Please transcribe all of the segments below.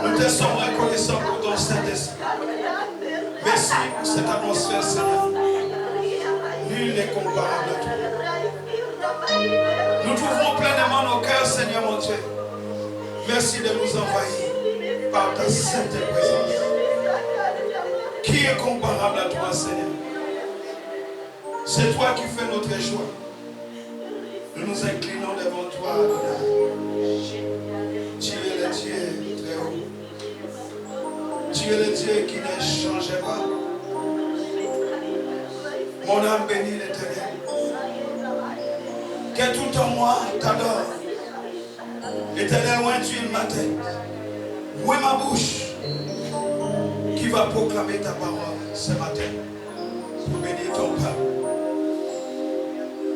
Nous te sommes reconnaissants pour ton Saint-Esprit. Merci pour cette atmosphère, Seigneur. Nul n'est comparable à toi. Nous t'ouvrons pleinement nos cœurs, Seigneur mon Dieu. Merci de nous envahir par ta sainte présence. Qui est comparable à toi, Seigneur? C'est toi qui fais notre joie. Nous nous inclinons devant toi, Adonai. Tu es le Dieu très haut. Tu es le Dieu qui ne changeait pas. Mon âme bénit l'Éternel. Que tout en moi t'adore. Éternel, où es-tu ma tête? Où est ma bouche qui va proclamer ta parole ce matin pour bénir ton peuple?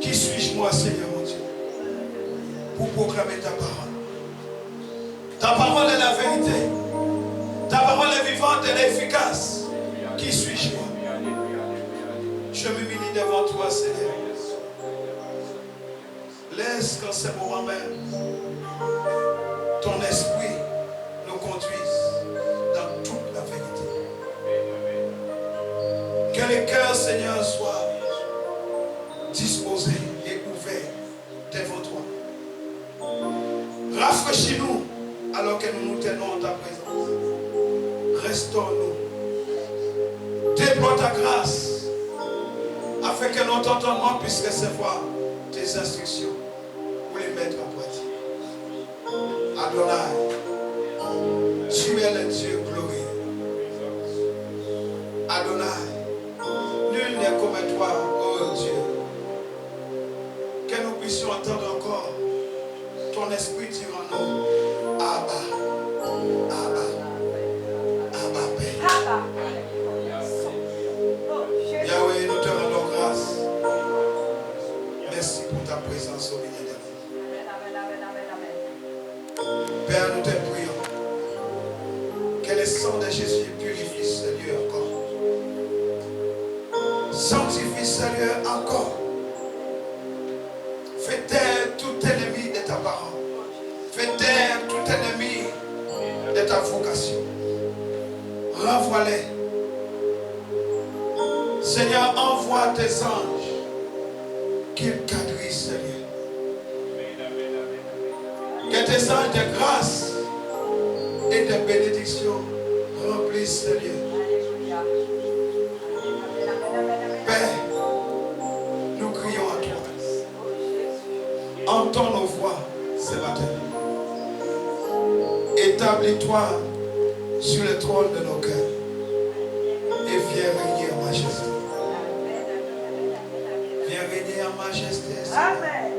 Qui suis-je moi, Seigneur mon Dieu, pour proclamer ta parole? Ta parole est la vérité. Ta parole est vivante, elle est efficace. Qui suis-je moi? Je m'humilie devant toi, Seigneur. Laisse qu'en ce moment même, ton esprit nous conduise dans toute la vérité. Que les cœurs, Seigneur, soient disposés et ouverts devant toi. Rafraîchis-nous alors que nous nous tenons en ta présence. Restaure-nous. Déploie ta grâce afin que notre entendement puisse recevoir tes instructions pour les mettre en pratique. Adonai, tu es le Dieu glorieux. Adonai, nul n'est comme toi, ô Dieu. Que nous puissions entendre encore ton esprit dire en nous, Abba, Abba, Abba Père. Yahweh, nous te rendons grâce. Merci pour ta présence au milieu de nous. Père, nous te prions que le sang de Jésus purifie ce lieu encore. Sanctifie ce lieu encore. Fais taire tout ennemi de ta parole. Fais taire tout ennemi de ta vocation. Renvoie-les. Seigneur, envoie tes anges qu'ils quadrillent ce lieu. Que tes anges de grâce et de bénédiction remplissent ce lieu. Père, nous crions à toi. Entends nos voix ce matin. Établis-toi sur le trône de nos cœurs et viens régner en majesté. Viens régner en majesté. Amen.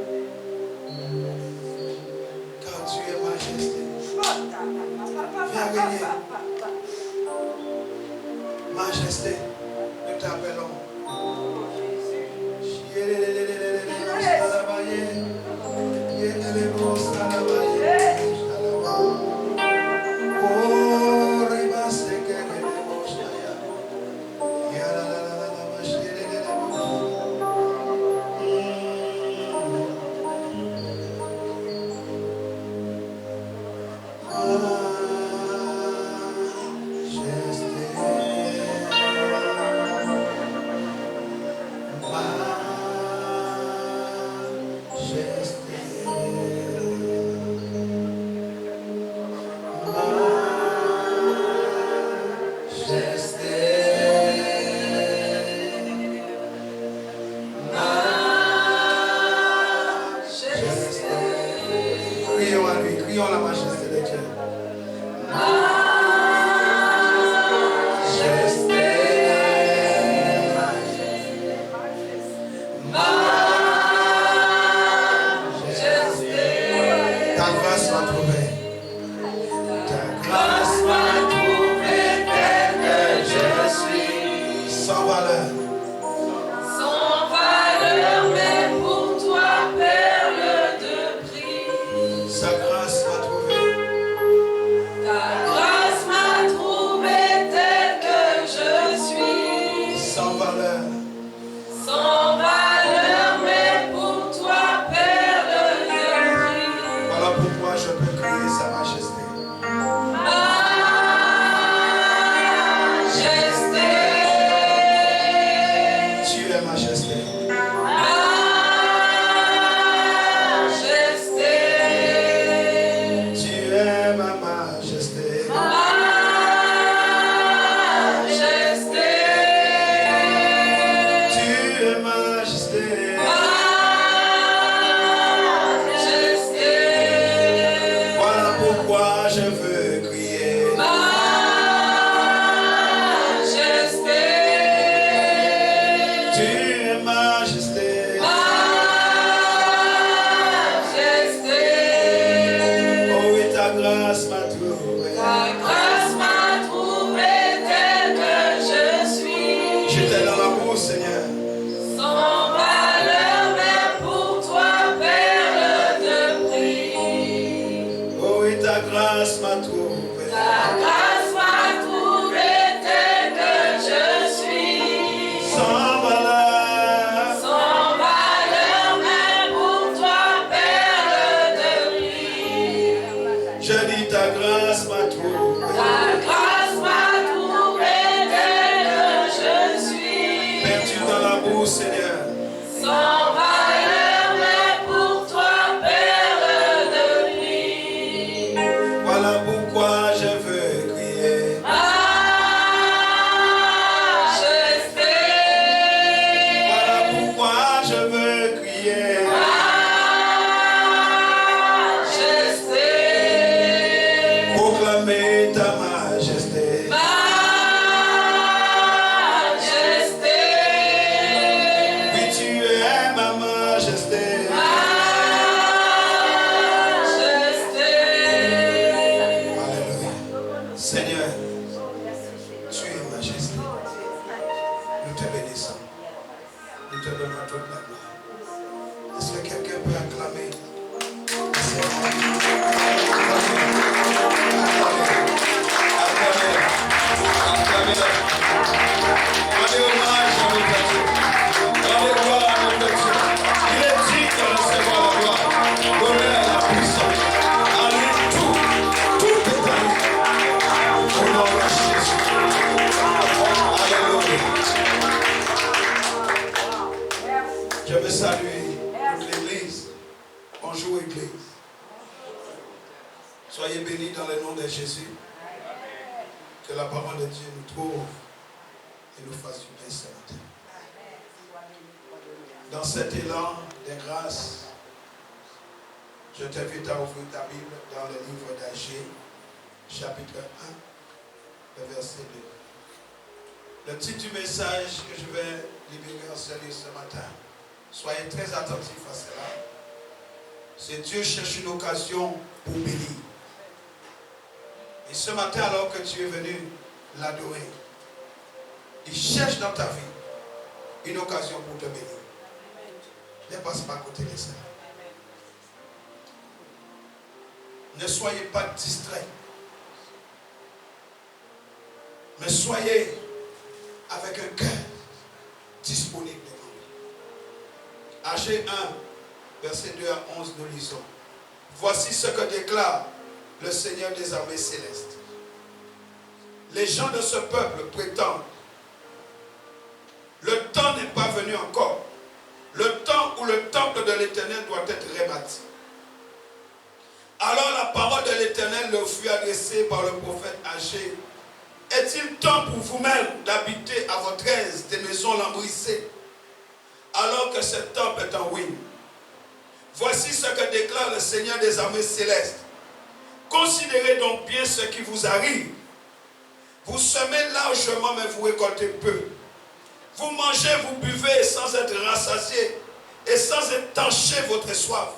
Car tu es majesté. Viens régner. Majesté, nous t'appelons. Sa grâce m'a trouvé. peut acclamer. Rendez hommage à notre Dieu. Rendez gloire à notre Dieu. Il est digne de recevoir la gloire, l'honneur, la puissance. En lui, tout est à lui. Au nom de Jésus. Alléluia. Je veux saluer toute l'église. Bonjour, église. Soyez bénis dans le nom de Jésus. Que la parole de Dieu nous trouve et nous fasse du bien ce matin. Dans cet élan de grâce, je t'invite à ouvrir ta Bible dans le livre d'Agée, chapitre 1, le verset 2. Le titre du message que je vais libérer en salut ce matin, soyez très attentifs à cela. C'est Dieu cherche une occasion pour bénir. Et ce matin, alors que tu es venu l'adorer, il cherche dans ta vie une occasion pour te bénir. Ne passe pas à côté de ça. Ne soyez pas distraits. Mais soyez avec un cœur disponible devant lui. Agée 1, verset 2 à 11, nous lisons. Voici ce que déclare le Seigneur des armées célestes. Les gens de ce peuple prétendent, le temps n'est pas venu encore, le temps où le temple de l'Éternel doit être rebâti. Alors la parole de l'Éternel leur fut adressée par le prophète Agée. Est-il temps pour vous-même d'habiter à votre aise des maisons lambrissées, alors que ce temple est en ruine? Voici ce que déclare le Seigneur des armées célestes. Considérez donc bien ce qui vous arrive. Vous semez largement, mais vous récoltez peu. Vous mangez, vous buvez sans être rassasiés et sans étancher votre soif.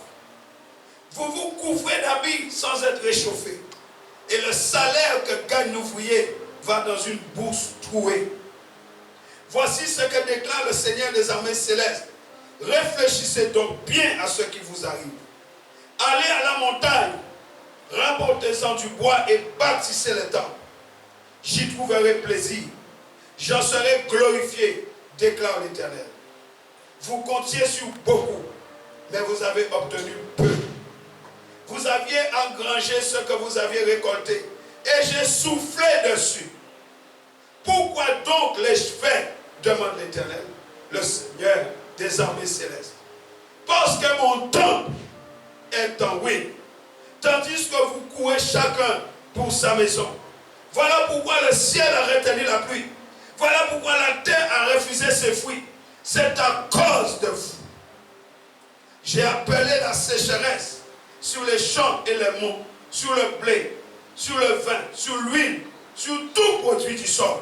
Vous vous couvrez d'habits sans être réchauffés. Et le salaire que gagne l'ouvrier va dans une bourse trouée. Voici ce que déclare le Seigneur des armées célestes. Réfléchissez donc bien à ce qui vous arrive. Allez à la montagne, rapportez-en du bois et bâtissez le temple. J'y trouverai plaisir. J'en serai glorifié, déclare l'Éternel. Vous comptiez sur beaucoup, mais vous avez obtenu peu. Vous aviez engrangé ce que vous aviez récolté, et j'ai soufflé dessus. Pourquoi donc l'ai-je fait, demande l'Éternel, le Seigneur des armées célestes. Parce que mon temple est en ruine, tandis que vous courez chacun pour sa maison. Voilà pourquoi le ciel a retenu la pluie. Voilà pourquoi la terre a refusé ses fruits. C'est à cause de vous. J'ai appelé la sécheresse sur les champs et les monts, sur le blé, sur le vin, sur l'huile, sur tout produit du sol,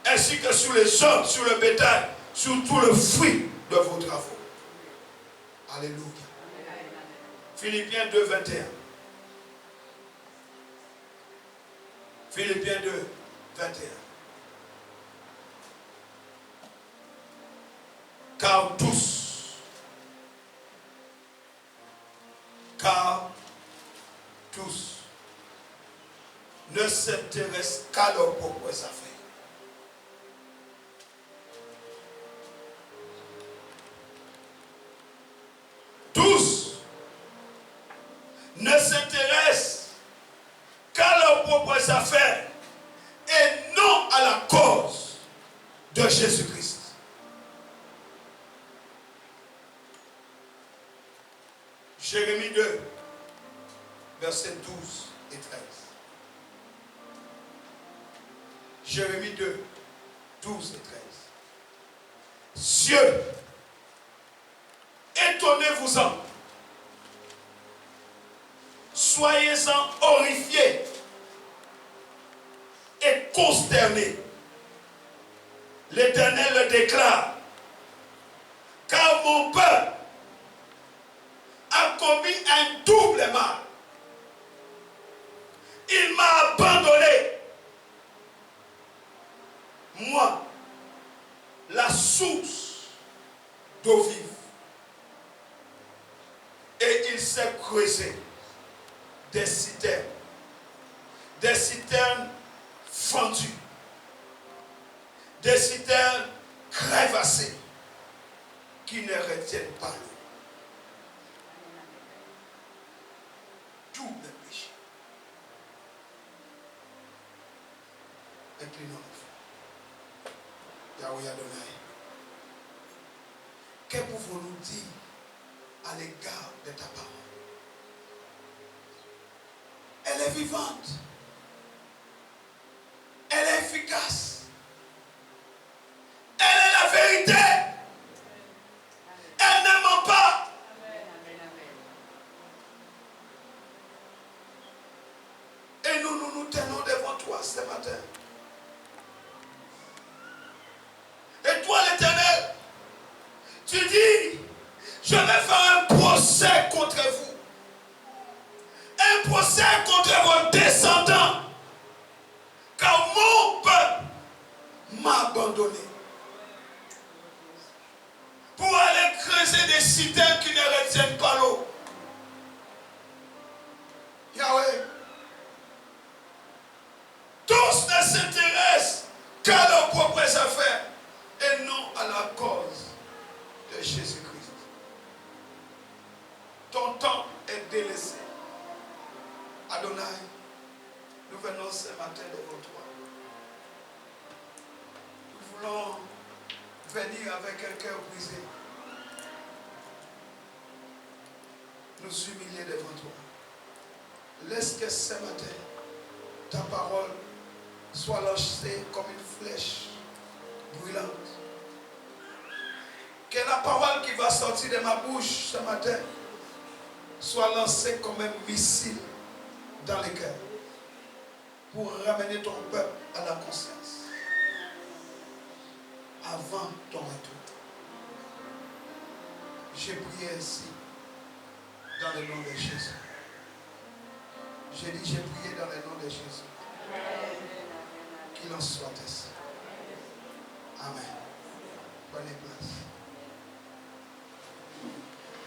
ainsi que sur les hommes, sur le bétail, sur tout le fruit de vos travaux. Alléluia. Philippiens 2, 21. Philippiens 2, 21. Car tous ne s'intéressent qu'à leurs propres affaires. Tous ne s'intéressent qu'à leurs propres affaires et non à la cause de Jésus-Christ. Jérémie 2, versets 12 et 13. Jérémie 2, 12 et 13. Cieux, étonnez-vous-en. Soyez-en horrifiés et consternés. L'Éternel le déclare. Car mon peuple a commis un double mal. Il m'a abandonné. Moi, la source d'eau vive. il s'est creusé des citernes fendues, des citernes crevassées qui ne retiennent pas l'eau. Tout le péché. Inclinons-nous. Yahweh Adonai. Que pouvons-nous dire à l'égard de ta parole? Elle est vivante. Elle est efficace. Elle est la vérité. Elle ne ment pas. Et nous tenons devant toi ce matin. Et toi, l'Éternel, tu dis, je vais faire un procès contre vous. Un procès contre vos descendants. Car mon peuple m'a abandonné. Pour aller creuser des citernes qui ne retiennent pas l'eau. Yahweh. Tous ne s'intéressent qu'à leurs propres affaires et non à la cause de Jésus-Christ. Ton temps est délaissé. Adonai, nous venons ce matin devant toi. Nous voulons venir avec un cœur brisé. Nous humilier devant toi. Laisse que ce matin, ta parole soit lancée comme une flèche brûlante. Que la parole qui va sortir de ma bouche ce matin soit lancée comme un missile dans les cœurs pour ramener ton peuple à la conscience avant ton retour. J'ai prié ainsi dans le nom de Jésus. J'ai dit, j'ai prié dans le nom de Jésus. Qu'il en soit ainsi. Amen. Prenez place.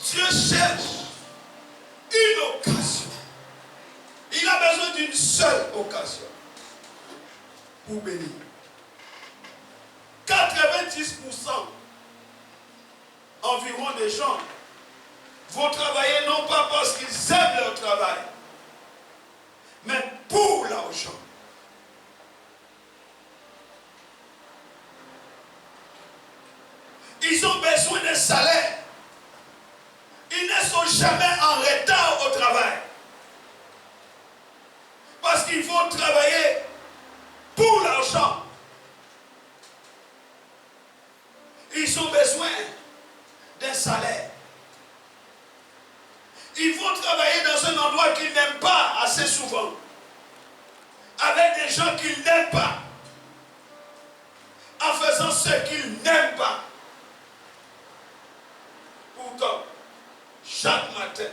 Dieu cherche une occasion. Il a besoin d'une seule occasion pour bénir. 90% environ des gens vont travailler non pas parce qu'ils aiment leur travail, mais pour l'argent. Ils ont besoin d'un salaire. Ils ne sont jamais en retard au travail. Parce qu'ils vont travailler pour l'argent. Ils ont besoin d'un salaire. Ils vont travailler dans un endroit qu'ils n'aiment pas assez souvent. Avec des gens qu'ils n'aiment pas. En faisant ce qu'ils n'aiment pas. Pourtant, chaque matin,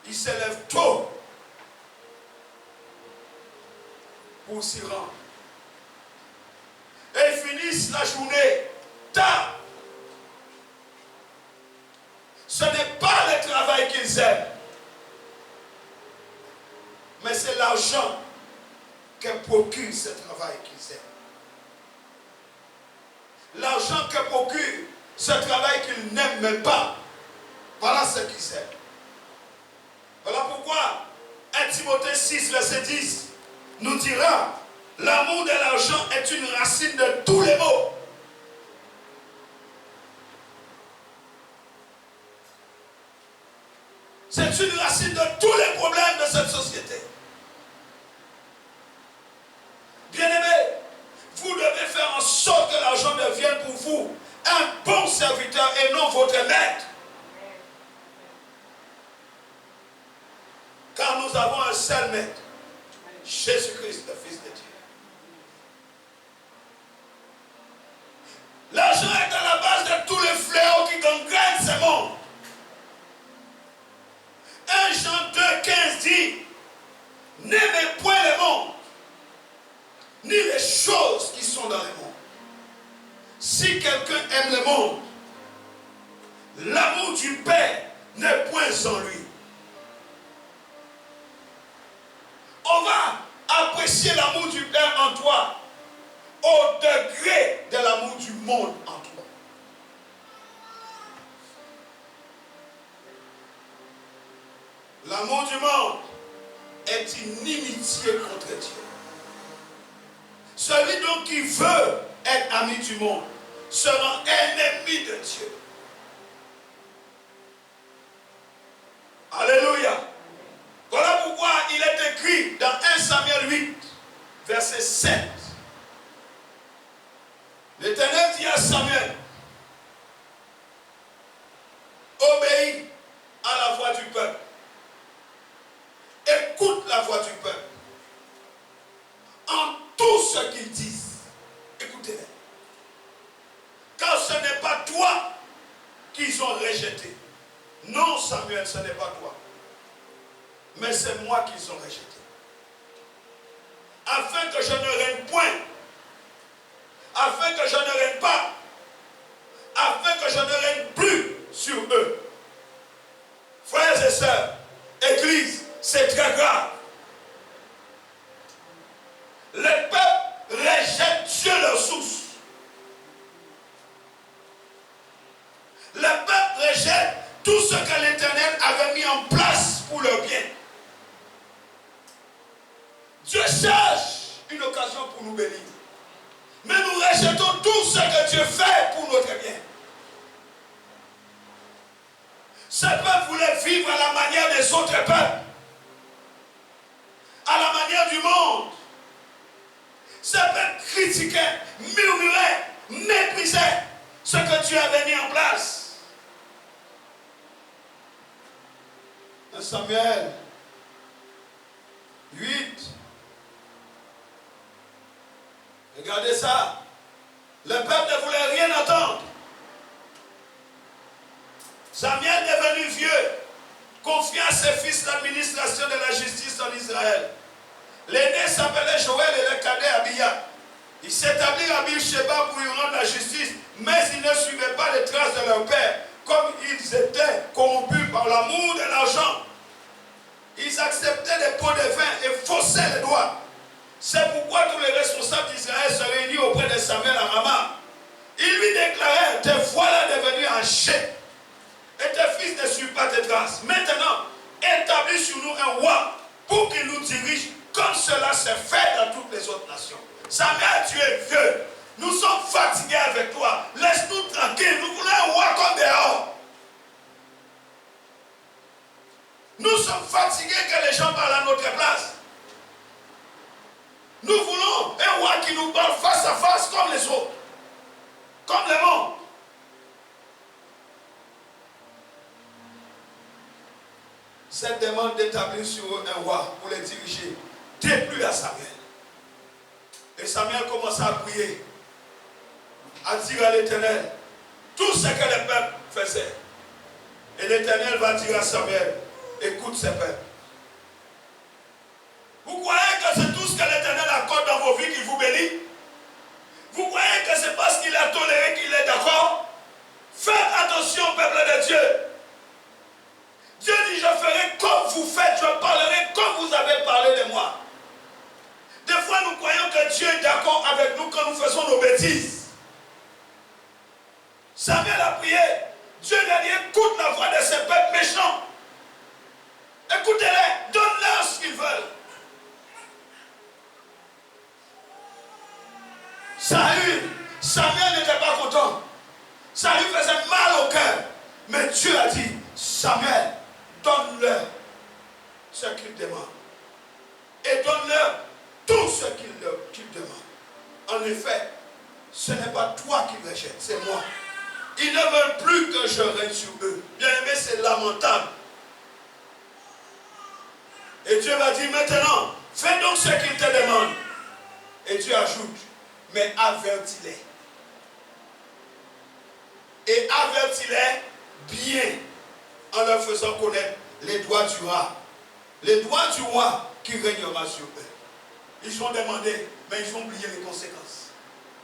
ils se lèvent tôt pour s'y rendre. Et ils finissent la journée tard. Ce n'est pas le travail qu'ils aiment, mais c'est l'argent que procure ce travail qu'ils aiment. L'argent que procure ce travail qu'ils n'aiment même pas. Voilà ce qu'ils aiment. Voilà pourquoi 1 Timothée 6, verset 10 nous dira: l'amour de l'argent est une racine de tous les maux. C'est une racine de tous les problèmes de cette société. Bien-aimés, vous devez faire en sorte que l'argent devienne pour vous un bon serviteur et non votre maître. Car nous avons un seul maître, Jésus-Christ, le Fils de Dieu. L'argent est à la base de tous les fléaux qui gangrènent ce monde. 1 Jean 2,15 dit: n'aimez point le monde, ni les choses qui sont dans le monde. Si quelqu'un aime le monde, l'amour du Père n'est point moins en lui. On va apprécier l'amour du Père en toi au degré de l'amour du monde en toi. L'amour du monde est une inimitié contre Dieu. Celui donc qui veut être ami du monde sera ennemi de Dieu. Alléluia. Voilà pourquoi il est écrit dans 1 Samuel 8, verset 7. L'Éternel dit à Samuel, obéis à la voix du peuple. Écoute la voix du peuple. En tout ce qu'ils disent, écoutez-les. Car ce n'est pas toi qu'ils ont rejeté. Non, Samuel, ce n'est pas toi. Mais c'est moi qu'ils ont rejeté. Afin que je ne règne point. Afin que je ne règne pas. Afin que je ne règne plus sur eux. Frères et sœurs, Église, c'est très grave. Les peuples rejettent Dieu leur source. Les peuples rejettent tout ce que l'Éternel avait mis en place pour leur bien. Dieu cherche une occasion pour nous bénir. Mais nous rejetons tout ce que Dieu fait pour notre bien. Ces peuples voulaient vivre à la manière des autres peuples. À la manière du monde. Ces peuples critiquaient, murmuraient, méprisaient ce que Dieu avait mis en place. 1 Samuel 8. Regardez ça. Le peuple ne voulait rien entendre. Samuel devenu vieux, confia à ses fils l'administration de la justice en Israël. L'aîné s'appelait Joël et le cadet Abia. Ils s'établirent à Beersheba pour y rendre la justice, mais ils ne suivaient pas les traces de leur père, comme ils étaient corrompus par l'amour de l'argent. Ils acceptaient les pots de vin et faussaient les doigts. C'est pourquoi tous les responsables d'Israël se réunirent auprès de Samuel à Rama. Ils lui déclarèrent, te voilà devenu un chef, et tes fils ne suivent pas tes traces. Maintenant, établis sur nous un roi pour qu'il nous dirige comme cela s'est fait dans toutes les autres nations. Samuel, tu es vieux. Nous sommes fatigués avec toi. Laisse-nous tranquilles. Nous voulons un roi comme dehors. Nous sommes fatigués que les gens parlent à notre place. Nous voulons un roi qui nous parle face à face comme les autres. Comme le monde. Cette demande d'établir sur eux un roi pour les diriger déplut à Samuel. Et Samuel commença à prier, à dire à l'Éternel tout ce que le peuple faisait. Et l'Éternel va dire à Samuel, écoute ce peuple. Vous croyez que c'est tout ce que l'Éternel accorde dans vos vies qui vous bénit? Vous croyez que c'est parce qu'il a toléré qu'il est d'accord? Faites attention, peuple de Dieu. Dieu dit, je ferai comme vous faites, je parlerai comme vous avez parlé de moi. Des fois, nous croyons que Dieu est d'accord avec nous quand nous faisons nos bêtises. Samuel a prié. Dieu lui a dit, écoute la voix de ces peuples méchants. Écoutez-les, donne-leur ce qu'ils veulent. Samuel n'était pas content. Ça lui faisait mal au cœur. Mais Dieu a dit, Samuel, donne-leur ce qu'ils demandent. Et donne-leur tout ce qu'ils demandent. En effet, ce n'est pas toi qui les jettes, c'est moi. Ils ne veulent plus que je règne sur eux. Bien aimé, c'est lamentable. Et Dieu va dire maintenant, fais donc ce qu'ils te demandent. Et Dieu ajoute, mais avertis-les. Et avertis-les bien en leur faisant connaître les droits du roi. Les droits du roi qui régnera sur eux. Ils ont demandé, mais ils ont oublié les conséquences.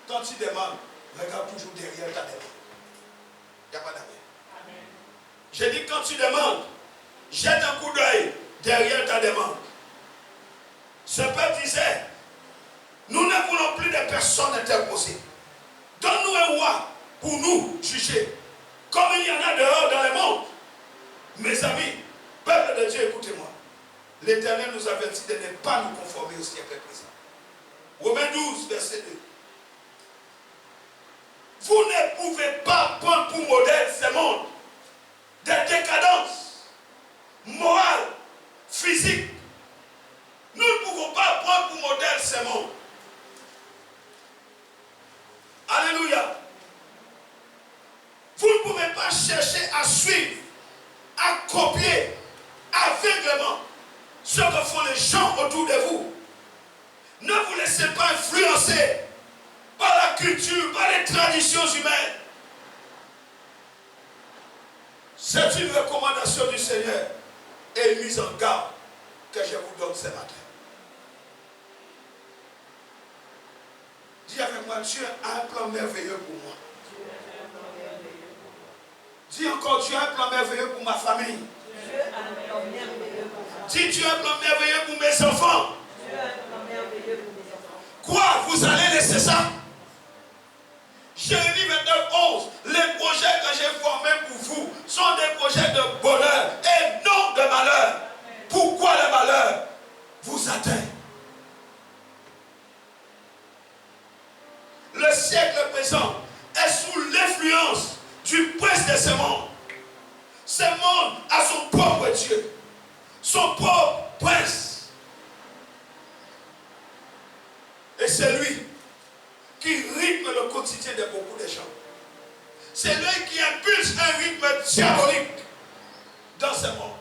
Quand tu demandes, regarde toujours derrière ta demande. Il n'y a pas d'amen. J'ai dit quand tu demandes, Jette un coup d'œil derrière ta demande. Ce peuple disait, nous ne voulons plus de personnes interposées. Donne-nous un roi pour nous juger. Comme il y en a dehors dans le monde. Mes amis, peuple de Dieu, écoutez-moi. L'Éternel nous avertit de ne pas nous conformer au siècle présent. Romains 12, verset 2. Vous ne pouvez pas prendre pour modèle ce monde de décadence morale, physique. Nous ne pouvons pas prendre pour modèle ce monde. Alléluia. Vous ne pouvez pas chercher à suivre, à copier aveuglément ce que font les gens autour de vous. Ne vous laissez pas influencer par la culture, par les traditions humaines. C'est une recommandation du Seigneur et une mise en garde que je vous donne ce matin. Dis avec moi, Dieu a un plan merveilleux pour moi. Dis encore, Dieu a un plan merveilleux pour ma famille. Dis, Dieu a un plan merveilleux pour mes enfants. Quoi, vous allez laisser ça? Jérémie 29, 11. Les projets que j'ai formés pour vous sont des projets de bonheur et non de malheur. Pourquoi le malheur vous atteint? Le siècle présent est sous l'influence du prince de ce monde. Ce monde a son propre Dieu, son propre prince. Et c'est lui qui rythme le quotidien de beaucoup de gens. C'est lui qui impulse un rythme diabolique dans ce monde.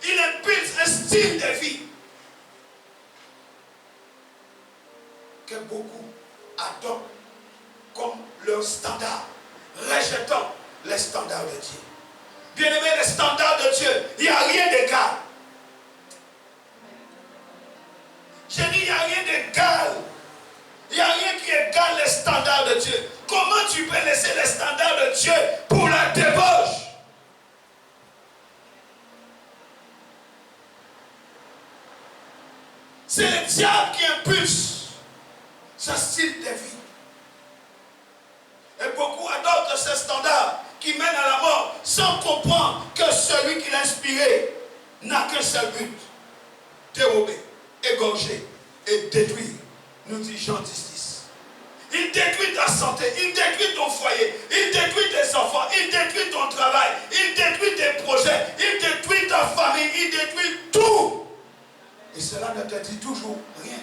Il impulse un style de vie que beaucoup adoptent comme leur standard, rejetant les standards de Dieu. Bien aimé, les standards de Dieu, il n'y a rien d'égal. Je dis, il n'y a rien d'égal. Il n'y a rien qui égale les standards de Dieu. Comment tu peux laisser les standards de Dieu pour la débauche? C'est le diable qui impulse ce style de vie. Et beaucoup adoptent ces standards qui mènent à la mort sans comprendre que celui qui l'a inspiré n'a qu'un seul but: dérober, égorger et détruire, nous dit Jean 10. Il détruit ta santé, il détruit ton foyer, il détruit tes enfants, il détruit ton travail, il détruit tes projets, il détruit ta famille, il détruit tout. Et cela ne te dit toujours rien.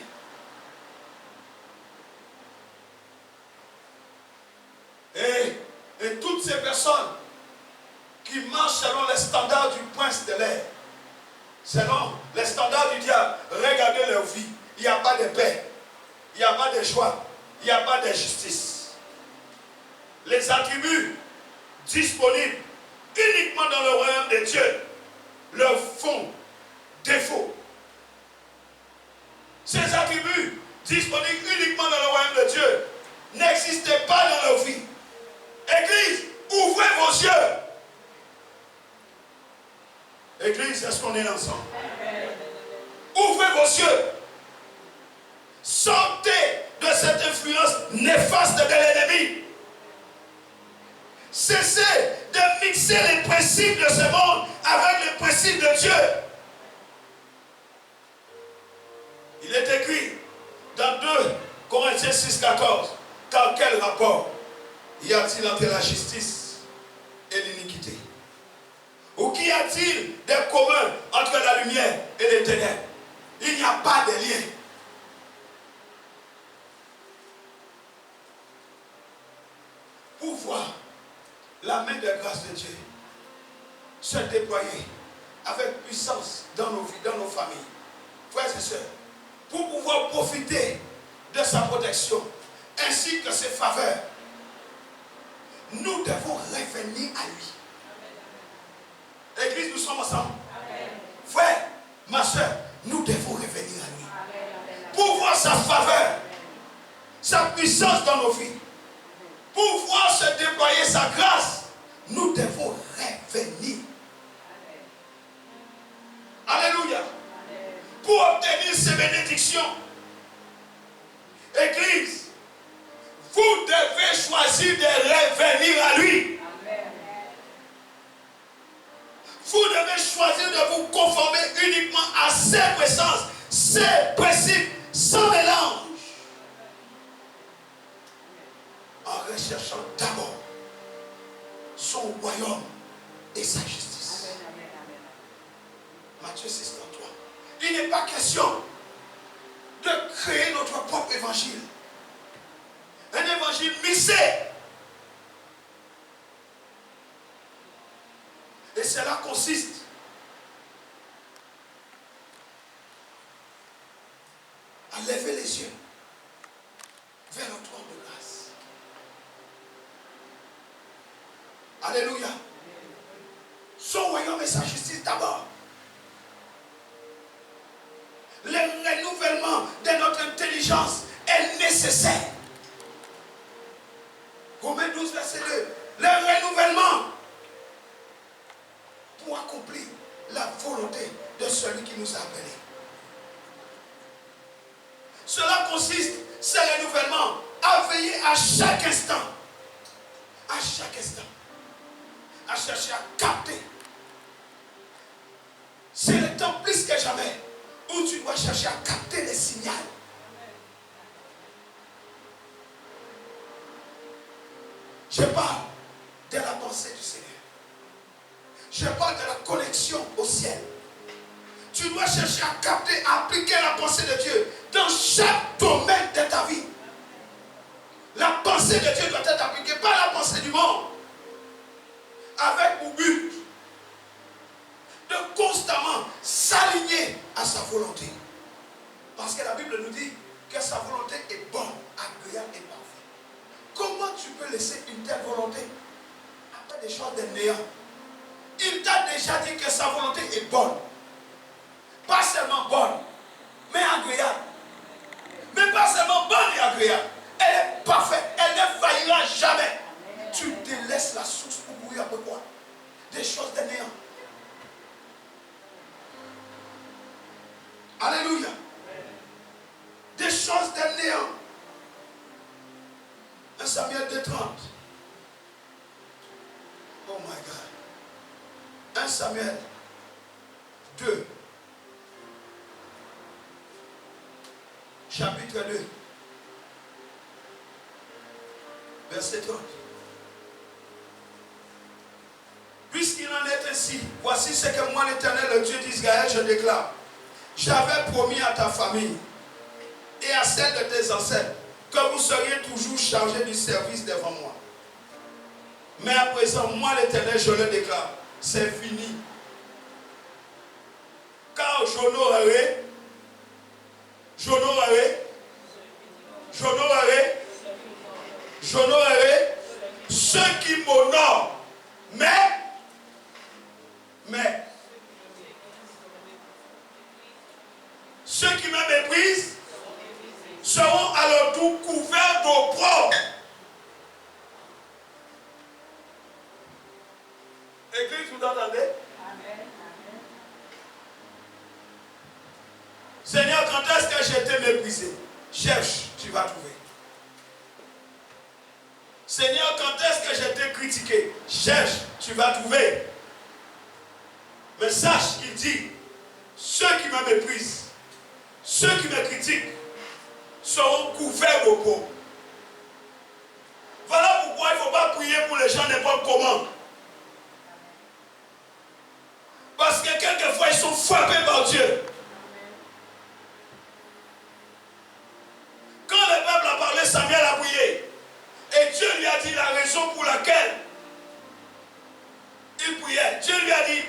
Et toutes ces personnes qui marchent selon les standards du prince de l'air, selon les standards du diable, regardez leur vie. Il n'y a pas de paix, il n'y a pas de joie, il n'y a pas de justice. Les attributs disponibles uniquement dans le royaume de Dieu leur font défaut. Ces attributs disponibles uniquement dans le royaume de Dieu n'existaient pas dans leur vie. Église, ouvrez vos yeux. Église, est-ce qu'on est ensemble? Ouvrez vos yeux. Sortez de cette influence néfaste de l'ennemi. Cessez de mixer les principes de ce monde avec les principes de Dieu. Il est écrit dans 2 Corinthiens 6,14. Car quel rapport y a-t-il entre la justice et l'iniquité? Ou qu'y a-t-il des communs entre la lumière et les ténèbres? Il n'y a pas de lien. Pour voir la main de grâce de Dieu se déployer avec puissance dans nos vies, dans nos familles, frères et sœurs, pour pouvoir profiter de sa protection ainsi que ses faveurs, nous devons revenir à lui. Église, nous sommes ensemble. Amen. Frère, ma soeur, nous devons revenir à lui. Amen. Pour voir sa faveur, sa puissance dans nos vies, pour voir se déployer sa grâce, nous devons revenir. Amen. pour obtenir ces bénédictions. Église, vous devez choisir de revenir à lui. Vous devez choisir de vous conformer uniquement à ses présences, ses principes, sans mélange. En recherchant d'abord son royaume et sa justice. Matthieu 6, 33. Il n'est pas question de créer notre propre évangile. Un évangile mixé. Et cela consiste à lever les yeux vers le trône de grâce. Alléluia. Son royaume et sa justice d'abord. Le renouvellement de notre intelligence est nécessaire. Romains 12, verset 2. Le renouvellement pour accomplir la volonté de celui qui nous a appelés. Cela consiste, ce renouvellement, à veiller à chaque instant, à chercher à capter. C'est le temps plus que jamais où tu dois chercher à capter les signaux. Je parle de la pensée du Seigneur. Je parle de la connexion au ciel. Tu dois chercher à capter, à appliquer la pensée de Dieu dans chaque domaine de ta vie. La pensée de Dieu doit être appliquée, pas la pensée du monde. Avec pour but de constamment s'aligner à sa volonté. Parce que la Bible nous dit que sa volonté est bonne, agréable et parfaite. Comment tu peux laisser une telle volonté après des choses de néant? Il t'a déjà dit que sa volonté est bonne. Pas seulement bonne, mais agréable. Mais pas seulement bonne et agréable. Elle est parfaite. Elle ne faillira jamais. Tu délaisses la source pour bouillir après quoi? Des choses de néant. Alléluia. Des choses de néant. 1 Samuel 2:30. Oh my God. 1 Samuel 2. Chapitre 2. Verset 30. Puisqu'il en est ainsi, voici ce que moi, l'Éternel, le Dieu d'Israël, je déclare. J'avais promis à ta famille et à celle de tes ancêtres que vous seriez toujours chargés du service devant moi. Mais à présent, moi, l'Éternel, je le déclare. C'est fini. Car j'honorerai ceux qui m'honorent. Mais ceux qui me méprisent seront à leur tour couverts d'opprobre. Église, vous entendez? Amen. Seigneur, quand est-ce que j'ai été méprisé? Cherche, tu vas trouver. Seigneur, quand est-ce que j'ai été critiqué? Cherche, tu vas trouver. Mais sache qu'il dit, ceux qui me méprisent, ceux qui me critiquent, seront couverts d'opprobre. Voilà pourquoi il ne faut pas prier pour les gens n'importe comment. Parce que quelquefois, ils sont frappés par Dieu. Quand le peuple a parlé, Samuel a prié. Et Dieu lui a dit la raison pour laquelle il priait. Dieu lui a dit,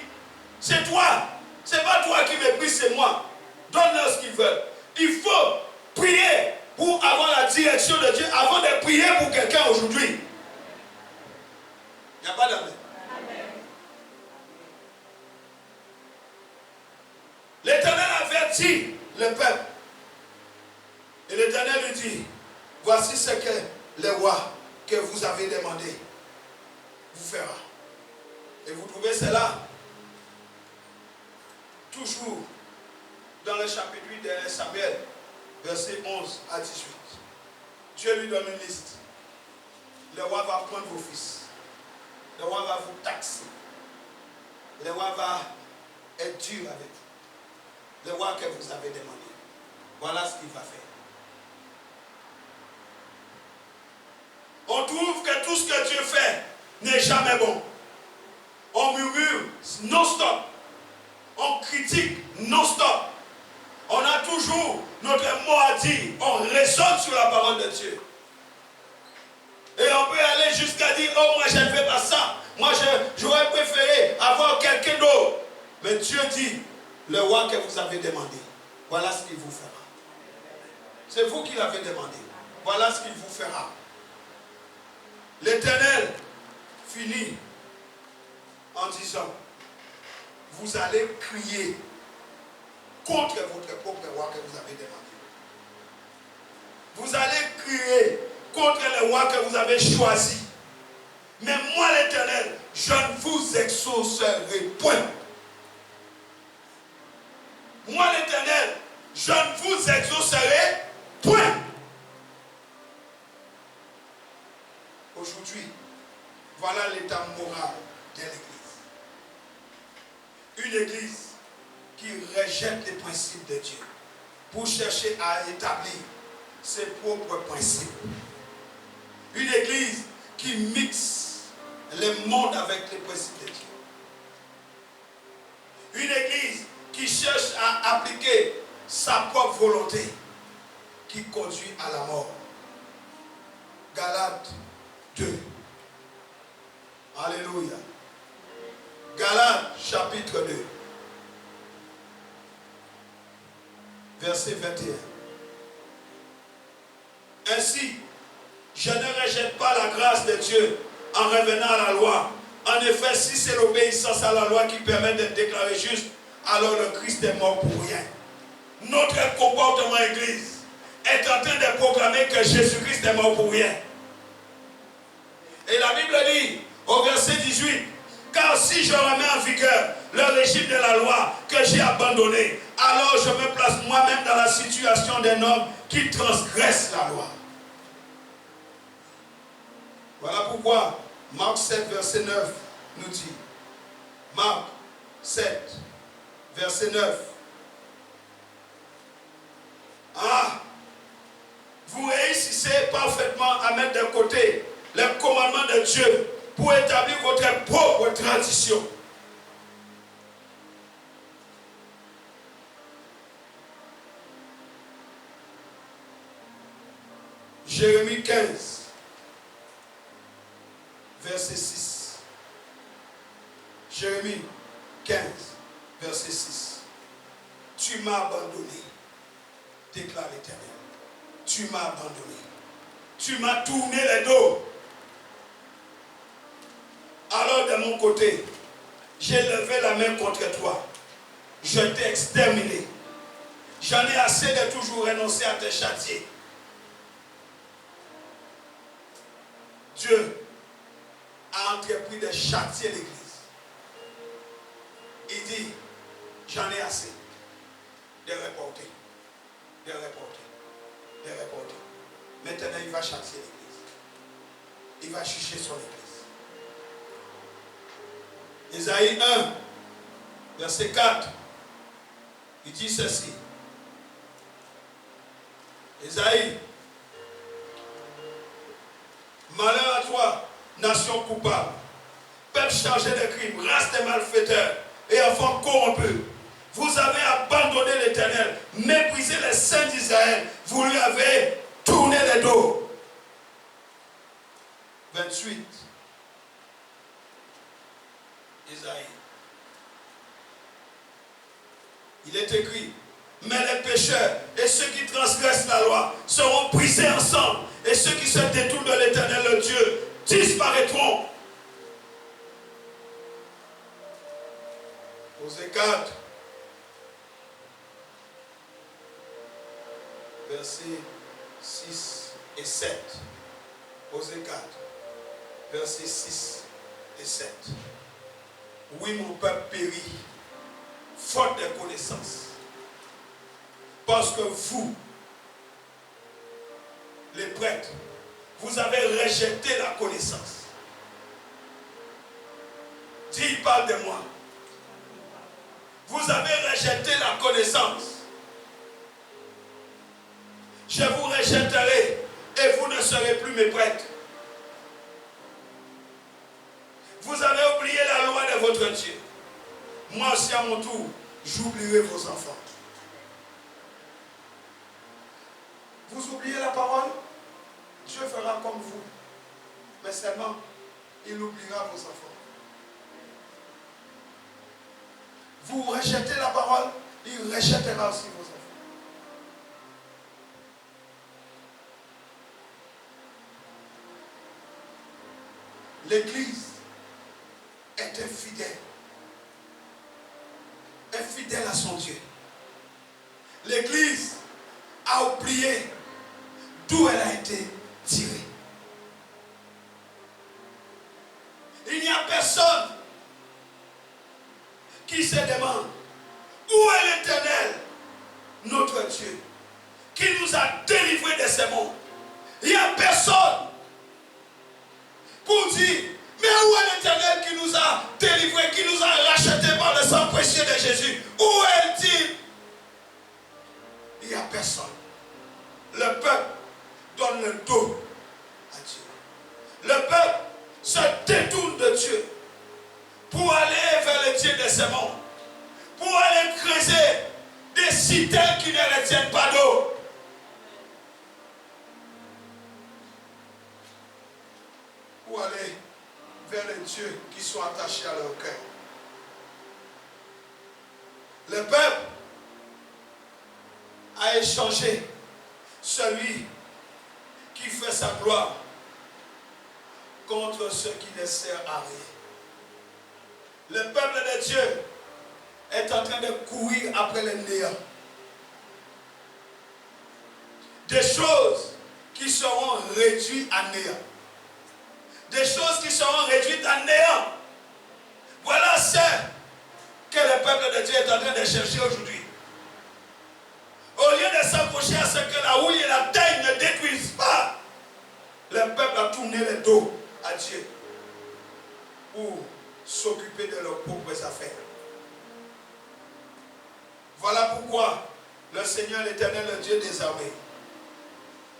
c'est toi. C'est pas toi qui méprise, c'est moi. Donne-leur ce qu'ils veulent. Il faut prier pour avoir la direction de Dieu avant de prier pour quelqu'un aujourd'hui. Il n'y a pas d'amen. L'Éternel avertit le peuple. Et l'Éternel lui dit, voici ce que le roi que vous avez demandé vous fera. Et vous trouvez cela toujours dans le chapitre 8 de Samuel, verset 11 à 18. Dieu lui donne une liste. Le roi va prendre vos fils. Le roi va vous taxer. Le roi va être dur avec vous. Le roi que vous avez demandé. Voilà ce qu'il va faire. On trouve que tout ce que Dieu fait n'est jamais bon. On murmure non-stop. On critique non-stop. On a toujours notre mot à dire. On raisonne sur la parole de Dieu. Et on peut aller jusqu'à dire, oh moi je ne fais pas ça. Moi j'aurais préféré avoir quelqu'un d'autre. Mais Dieu dit, le roi que vous avez demandé, voilà ce qu'il vous fera. C'est vous qui l'avez demandé. Voilà ce qu'il vous fera. L'Éternel finit en disant, vous allez crier contre votre propre roi que vous avez demandé. Vous allez crier contre le roi que vous avez choisi. Mais moi l'Éternel, je ne vous exaucerai point. Moi l'Éternel, je ne vous exaucerai point. Aujourd'hui, voilà l'état moral de l'Église. Une Église qui rejette les principes de Dieu pour chercher à établir ses propres principes. Une Église qui mixe le monde avec les principes de Dieu. Une Église qui cherche à appliquer sa propre volonté qui conduit à la mort. Galates 2. Alléluia. Galates chapitre 2. Verset 21. Ainsi, je ne rejette pas la grâce de Dieu en revenant à la loi. En effet, si c'est l'obéissance à la loi qui permet d'être déclaré juste, alors le Christ est mort pour rien. Notre comportement Église est en train de proclamer que Jésus-Christ est mort pour rien. Et la Bible dit, au verset 18, car si je remets en vigueur le régime de la loi que j'ai abandonné, alors je me place moi-même dans la situation d'un homme qui transgresse la loi. Voilà pourquoi Marc 7, verset 9 nous dit, Marc 7, verset 9, vous réussissez parfaitement à mettre de côté les commandements de Dieu pour établir votre propre tradition. Jérémie 15, verset 6. Jérémie 15, verset 6. Tu m'as abandonné, déclare l'Éternel. Tu m'as abandonné. Tu m'as tourné le dos. Alors de mon côté, j'ai levé la main contre toi. Je t'ai exterminé. J'en ai assez de toujours renoncer à te châtier. Dieu a entrepris de châtier l'Église. Il dit, j'en ai assez de reporter, de reporter, de reporter. Maintenant, il va châtier l'Église. Il va juger son Église. Isaïe 1, verset 4, il dit ceci. Isaïe, malheur à toi, nation coupable, peuple chargé de crimes, race de malfaiteurs et enfants corrompus. Vous avez abandonné l'Éternel, méprisé les saints d'Israël, vous lui avez tourné le dos. 28. Isaïe. Il est écrit, mais les pécheurs et ceux qui transgressent la loi seront brisés ensemble, et ceux qui se détournent de l'Éternel, le Dieu, disparaîtront. Osée 4, versets 6 et 7. Osée 4, versets 6 et 7. Oui, mon peuple périt, faute de connaissance. parce que vous, les prêtres, vous avez rejeté la connaissance. Dis, il parle de moi. Vous avez rejeté la connaissance. Je vous rejetterai et vous ne serez plus mes prêtres. Vous avez oublié la loi de votre Dieu. Moi aussi à mon tour, j'oublierai vos enfants. Vous oubliez la parole, Dieu fera comme vous. Mais seulement, il oubliera vos enfants. Vous rejetez la parole, il rejettera aussi vos enfants. L'Église est infidèle. Infidèle à son Dieu. L'Église a oublié d'où elle a été tirée. Il n'y a personne qui se demande où est l'Éternel, notre Dieu, qui nous a délivrés de ce monde. Il n'y a personne pour dire, mais où est l'Éternel qui nous a délivrés, qui nous a rachetés par le sang précieux de Jésus? Où est-il? Il n'y a personne. Le peuple donne le dos à Dieu. Le peuple se détourne de Dieu pour aller vers le Dieu de ce monde, pour aller creuser des citernes qui ne retiennent pas d'eau. Pour aller vers les dieux qui sont attachés à leur cœur. Le peuple a échangé celui qui fait sa gloire contre ceux qui ne servent à rien. Le peuple de Dieu est en train de courir après le néant. Des choses qui seront réduites à néant. Des choses qui seront réduites à néant. Voilà ce que le peuple de Dieu est en train de chercher aujourd'hui. Au lieu de s'approcher à ce que la houille et la taille ne détruisent pas, le peuple a tourné le dos à Dieu pour s'occuper de leurs propres affaires. Voilà pourquoi le Seigneur l'Éternel, le Dieu des armées,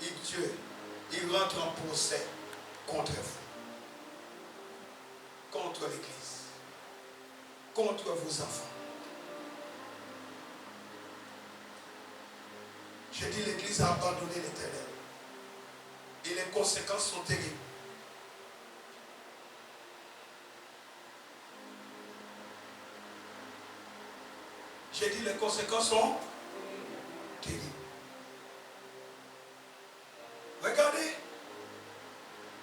il rentre en procès contre vous. Contre l'Église, contre vos enfants. J'ai dit l'Église a abandonné l'Éternel. Et les conséquences sont terribles. J'ai dit les conséquences sont terribles. Regardez,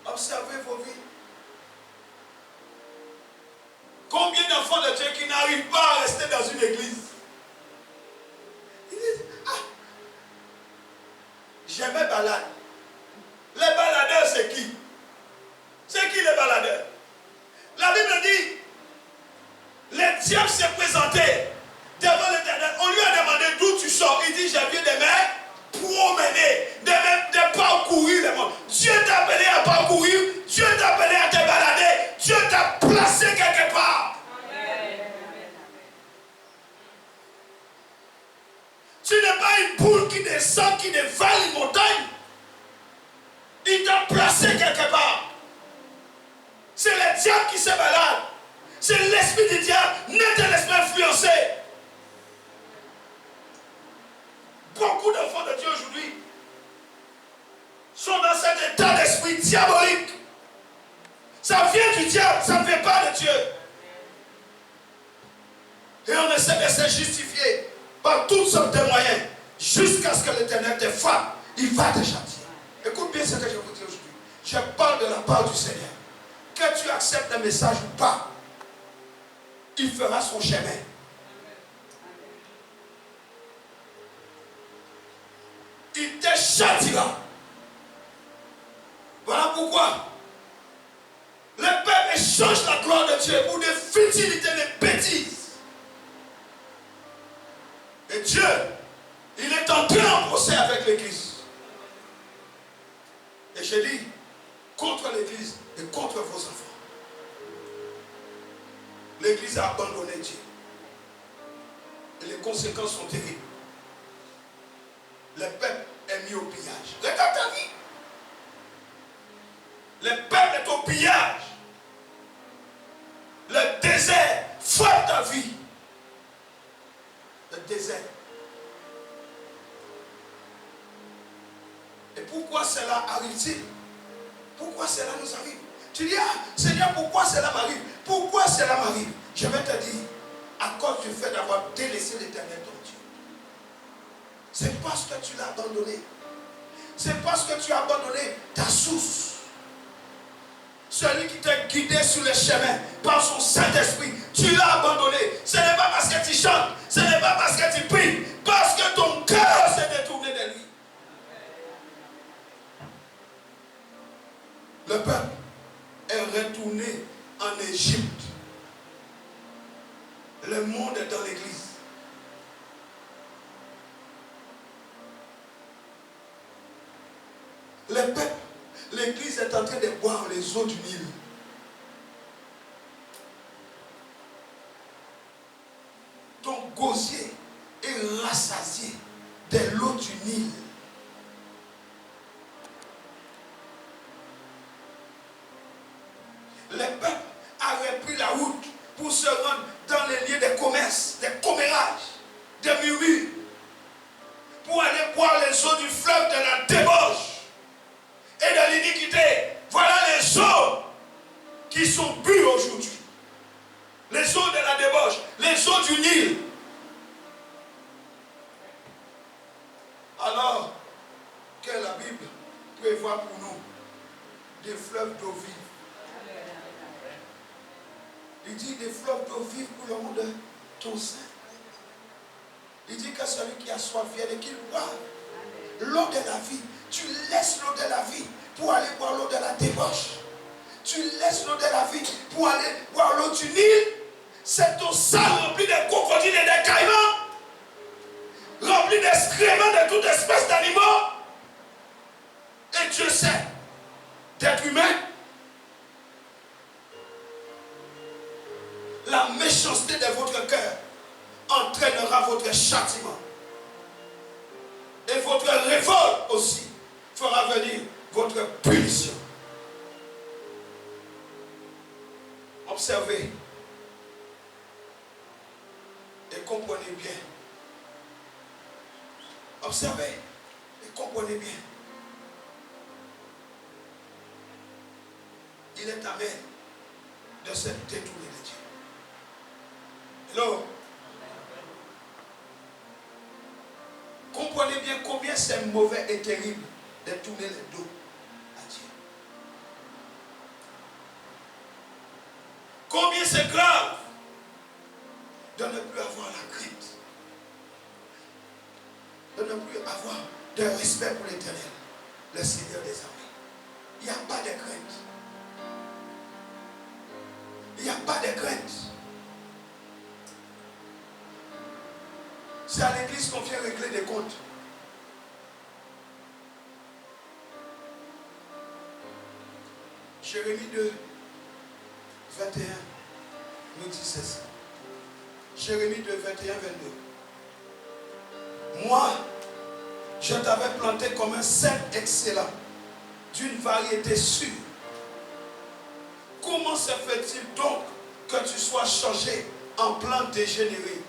observez vos vies. Combien d'enfants de Dieu qui n'arrivent pas à rester dans une église? Ils disent, je me balade. Les baladeurs, c'est qui? C'est qui les baladeurs? La Bible dit, le diable s'est présenté devant l'Éternel. On lui a demandé d'où tu sors. Il dit, je viens de me promener, de parcourir le monde. Dieu t'a appelé à parcourir, Dieu t'a appelé à te balader, Dieu t'a placé quelque part. Tu n'es pas une poule qui descend, qui dévale une montagne. Il t'a placé quelque part. C'est le diable qui se balade. C'est l'esprit du diable. Ne te laisse pas influencer. Beaucoup d'enfants de Dieu aujourd'hui sont dans cet état d'esprit diabolique. Ça vient du diable, ça ne vient pas de Dieu. Et on essaie de se justifier par toutes sortes de moyens jusqu'à ce que l'Éternel te frappe. Il va te châtier. Écoute bien ce que je vous dis aujourd'hui. Je parle de la part du Seigneur. Que tu acceptes le message ou pas, il fera son chemin. Il te châtiera. Voilà pourquoi le peuple échange la gloire de Dieu pour des futilités, des bêtises. Et Dieu, il est est entré en procès avec l'église. Et j'ai dit, contre l'église et contre vos enfants. L'église a abandonné Dieu. Et les conséquences sont terribles. Le peuple est mis au pillage. Regarde ta vie. Le peuple est au pillage. Le désert frappe ta vie. Le désert. Et pourquoi cela arrive-t-il? Pourquoi cela nous arrive? Tu dis, ah, Seigneur, pourquoi cela m'arrive? Pourquoi cela m'arrive? Je vais te dire, à cause du fait d'avoir délaissé l'Éternel ton Dieu. C'est parce que tu l'as abandonné. C'est parce que tu as abandonné ta source. Celui qui t'a guidé sur le chemin par son Saint-Esprit, tu l'as abandonné. Ce n'est pas parce que tu chantes, ce n'est pas parce que tu pries, parce que ton cœur s'est détourné de lui. Le peuple est retourné en Égypte. Le monde est dans l'église. Le peuple, l'église est en train de boire les eaux du Nil. Ton gosier est rassasié de l'eau du Nil. Le peuple a repris la route pour se rendre dans les lieux de commerce, de commérages, de murmures, pour aller boire les eaux du fleuve de la débauche et de l'iniquité. Voilà les eaux qui sont bues aujourd'hui. Les eaux de la débauche, les eaux du Nil. Alors que la Bible prévoit pour nous des fleuves d'eau vive. Il dit des fleuves d'eau vive pour le monde, ton sein. Il dit que celui qui a soif vienne et qu'il boive l'eau de la vie. Tu laisses l'eau de la vie pour aller boire l'eau de la débauche. Tu laisses l'eau de la vie pour aller boire l'eau du Nil. C'est ton sang rempli de crocodiles et de caïmans, rempli d'excréments de toute espèce d'animaux. Et Dieu sait, d'être humain, la méchanceté de votre cœur entraînera votre châtiment. Et votre révolte aussi fera venir votre punition. Observez et comprenez bien. Observez et comprenez bien. Il est amer de se détourner de Dieu. Hello. Comprenez bien combien c'est mauvais et terrible de tourner le dos à Dieu. Combien c'est grave de ne plus avoir la crainte, de ne plus avoir de respect pour l'Éternel, le Seigneur des armées. Il n'y a pas de crainte. Il n'y a pas de crainte. C'est à l'église qu'on vient régler des comptes. Jérémie 2, 21 nous dit ceci. Jérémie 2, 21, 22. Moi, je t'avais planté comme un cèpe excellent, d'une variété sûre. Comment se fait-il donc que tu sois changé en plante dégénérée?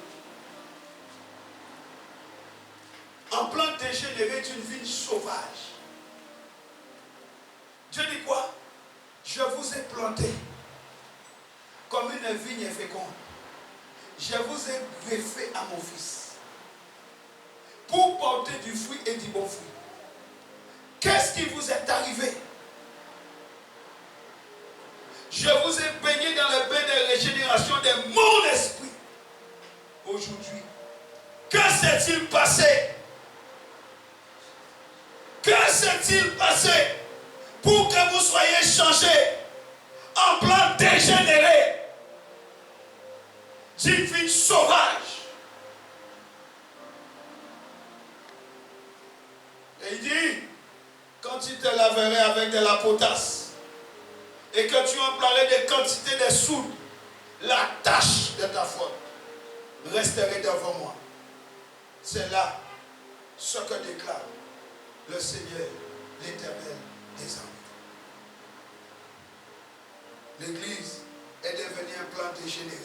En plante dégénérée d'une vigne sauvage. Dieu dit quoi? Je vous ai planté comme une vigne féconde. Je vous ai greffé à mon fils pour porter du fruit et du bon fruit. Qu'est-ce qui vous est arrivé? Je vous ai baigné dans le bain de régénération de mon esprit. Aujourd'hui, que s'est-il passé? Que s'est-il passé pour que vous soyez changés en plante dégénérée d'une vigne sauvage? quand tu te laverais avec de la potasse et que tu emploierais des quantités de soude, la tâche de ta faute resterait devant moi. C'est là ce que déclare le Seigneur, l'Éternel des armées. L'Église est devenue un plan dégénéré.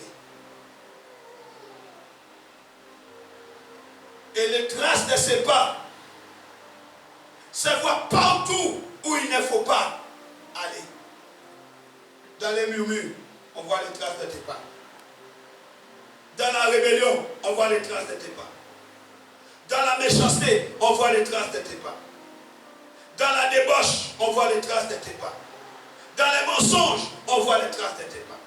Et les traces de ses pas se voient partout où il ne faut pas aller. Dans les murmures, on voit les traces de tes pas. Dans la rébellion, on voit les traces de tes pas. Dans la méchanceté, on voit les traces de tes pas. Dans la débauche, on voit les traces de tes pas. Dans les mensonges, on voit les traces de tes pas.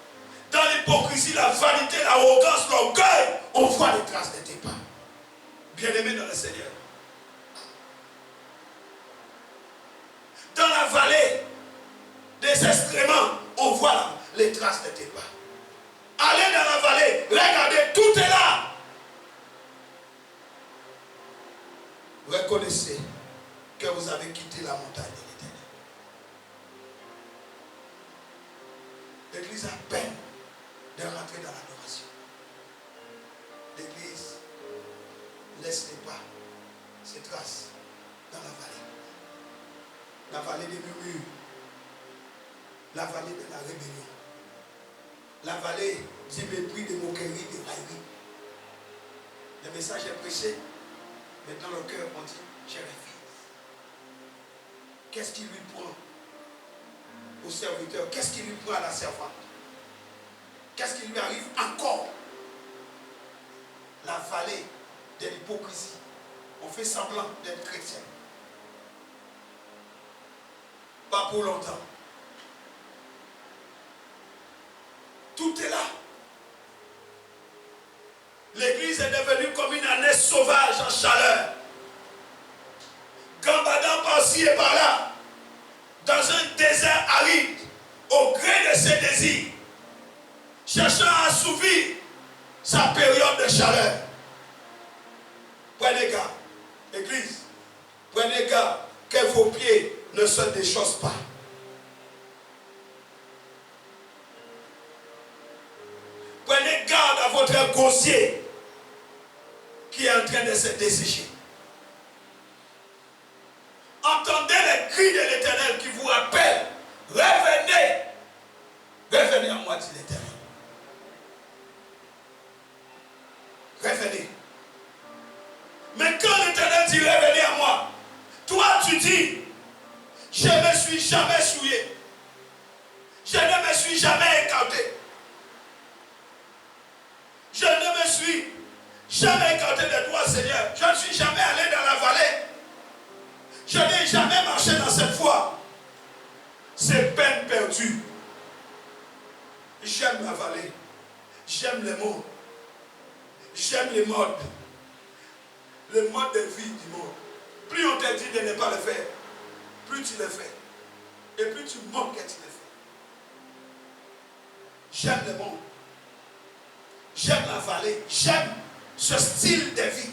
Dans l'hypocrisie, la vanité, l'arrogance, l'orgueil, on voit les traces de tes pas. Bien-aimés dans le Seigneur. Dans la vallée des excréments, on voit les traces de tes pas. Allez dans la vallée, regardez, tout est là. Reconnaissez que vous avez quitté la montagne de l'Éternel. L'Église a peine de rentrer dans l'adoration. L'Église laisse les pas, ses traces dans la vallée. La vallée des murmures, la vallée de la rébellion, la vallée du mépris, des moqueries, des railleries. Le message est prêché, mais dans le cœur on dit, j'ai refusé. Qu'est-ce qui lui prend au serviteur? Qu'est-ce qui lui prend à la servante? Qu'est-ce qui lui arrive encore? La vallée de l'hypocrisie. On fait semblant d'être chrétien. Pas pour longtemps. Tout est là. L'église est devenue comme une ânesse sauvage en chaleur. Gambadant par-ci et par-là, dans un désert aride, au gré de ses désirs, cherchant à assouvir sa période de chaleur. Prenez garde, Église, prenez garde que vos pieds ne se déchaussent pas. Prenez garde à votre gosier qui est en train de se dessécher. Entendez les cris de l'Éternel qui vous rappellent. Revenez. Revenez à moi, dit l'Éternel. Revenez. Mais quand l'Éternel dit revenez à moi, toi tu dis, je ne me suis jamais souillé. Je ne me suis jamais écarté. Je ne me suis jamais écarté de toi, Seigneur. Je ne suis jamais allé dans la vallée. Je n'ai jamais marché dans cette voie. C'est peine perdue. J'aime la vallée. J'aime les mondes. J'aime les modes. Le mode de vie du monde. Plus on te dit de ne pas le faire, plus tu le fais. Et plus tu manques que tu le fais. J'aime le monde. J'aime la vallée. J'aime ce style de vie.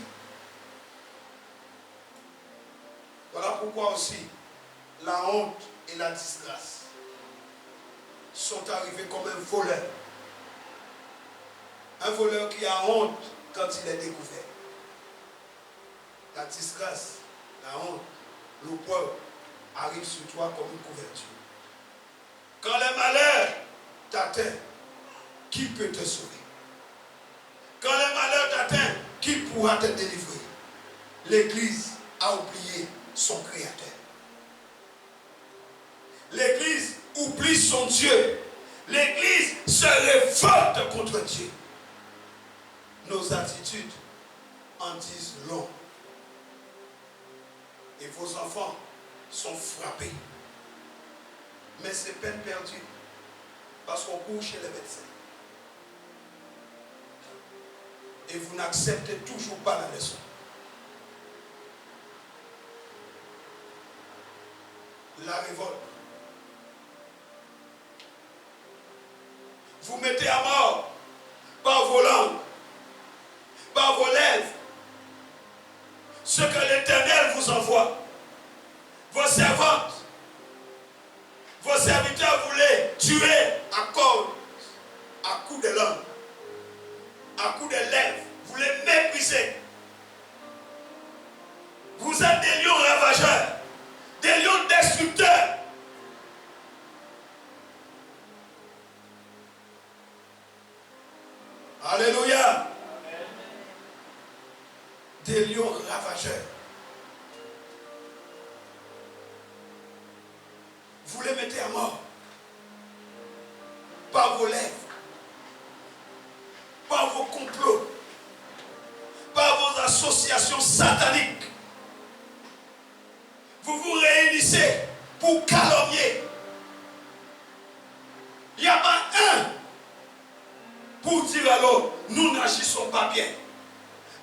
Voilà pourquoi aussi la honte et la disgrâce sont arrivés comme un voleur. Un voleur qui a honte quand il est découvert. La disgrâce, la honte, l'opprobre arrive sur toi comme une couverture. Quand le malheur t'atteint, qui peut te sauver? Quand le malheur t'atteint, qui pourra te délivrer? L'Église a oublié son Créateur. L'Église oublie son Dieu. L'Église se révolte contre Dieu. Nos attitudes en disent long. Et vos enfants sont frappés. Mais c'est peine perdue. Parce qu'on court chez les médecins. Et vous n'acceptez toujours pas la leçon. La révolte. Vous mettez à mort par vos langues, par vos lèvres, ce que l'Éternel vous envoie. Vos servantes des lions ravageurs. Vous les mettez à mort par vos lèvres, par vos complots, par vos associations sataniques. Vous vous réunissez pour calomnier. Il n'y a pas un pour dire à l'autre, nous n'agissons pas bien.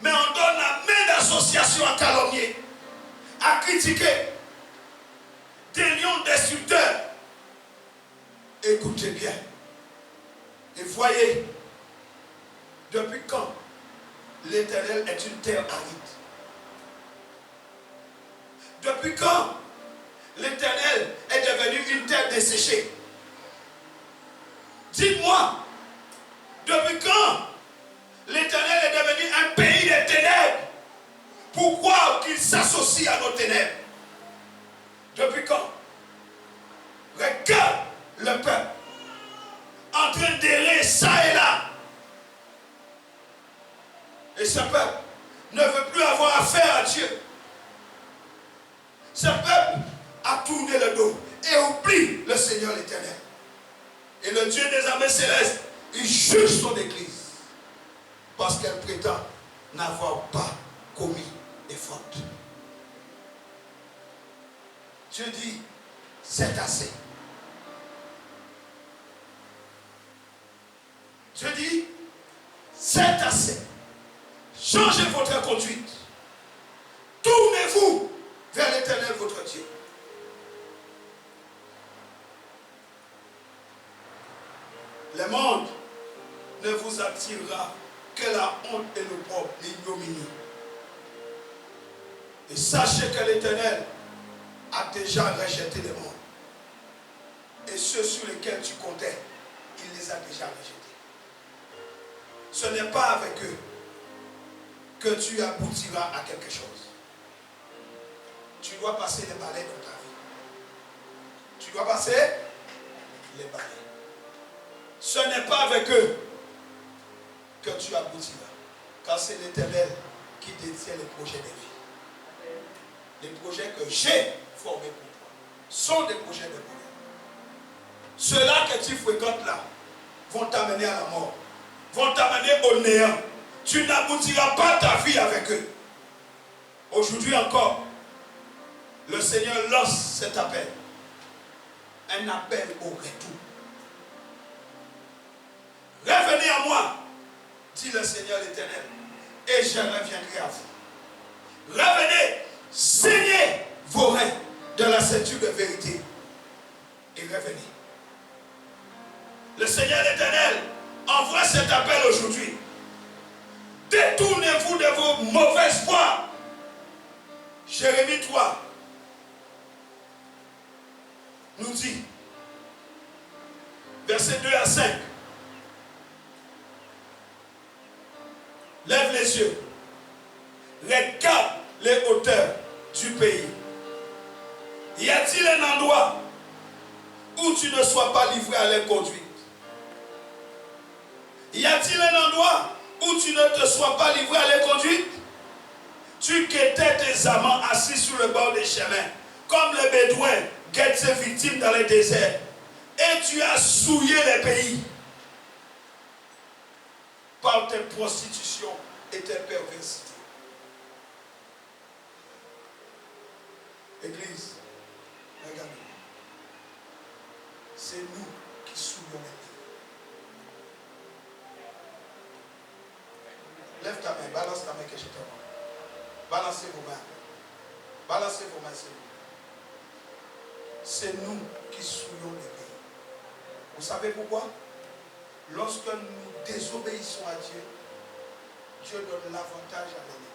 Mais on donne la main d'association à calomnier, à critiquer. Des lions destructeurs. Écoutez bien. Et voyez, depuis quand l'Éternel est une terre aride? Depuis quand l'Éternel est devenu une terre desséchée? Dites-moi, depuis quand l'Éternel est devenu un pays des ténèbres? Pourquoi qu'il s'associe à nos ténèbres? Depuis quand? Regarde le peuple en train d'errer ça et là. Et ce peuple ne veut plus avoir affaire à Dieu. Ce peuple a tourné le dos et oublie le Seigneur l'Éternel. Et le Dieu des armées célestes, il juge son église parce qu'elle prétend n'avoir pas commis des fautes. Dieu dit, c'est assez. Dieu dit, c'est assez. Changez votre conduite. Tournez-vous vers l'Éternel votre Dieu. Le monde ne vous attirera que la honte et l'opprobre, l'ignominie. Et sachez que l'Éternel a déjà rejeté le monde. Et ceux sur lesquels tu comptais, il les a déjà rejetés. Ce n'est pas avec eux que tu aboutiras à quelque chose. Tu dois passer les balais dans ta vie. Tu dois passer les balais. Ce n'est pas avec eux que tu aboutiras. Car c'est l'Éternel qui détient les projets de vie. Les projets que j'ai formés pour toi sont des projets de bonheur. Ceux-là que tu fréquentes là vont t'amener à la mort, vont t'amener au néant. Tu n'aboutiras pas ta vie avec eux. Aujourd'hui encore, le Seigneur lance cet appel. Un appel au retour. Revenez à moi, dit le Seigneur l'Éternel, et je reviendrai à vous. Revenez, saignez vos reins de la ceinture de vérité et revenez. Le Seigneur l'Éternel envoie cet appel aujourd'hui. Détournez-vous de vos mauvaises voies. Jérémie 3 nous dit, versets 2 à 5, lève les yeux, regarde les hauteurs du pays. Y a-t-il un endroit où tu ne sois pas livré à l'inconduite? Y a-t-il un endroit où tu ne te sois pas livré à l'inconduite? Tu guettais tes amants assis sur le bord des chemins, comme le bédouin guette ses victimes dans les déserts, et tu as souillé les pays par tes prostitutions et tes perversités. Église, regardez. C'est nous qui souillons les pays. Lève ta main, balance ta main que je te vois. Balancez vos mains. Balancez vos mains, c'est vous. C'est nous qui souillons les pays. Vous savez pourquoi? Lorsque nous désobéissons à Dieu, Dieu donne l'avantage à l'ennemi.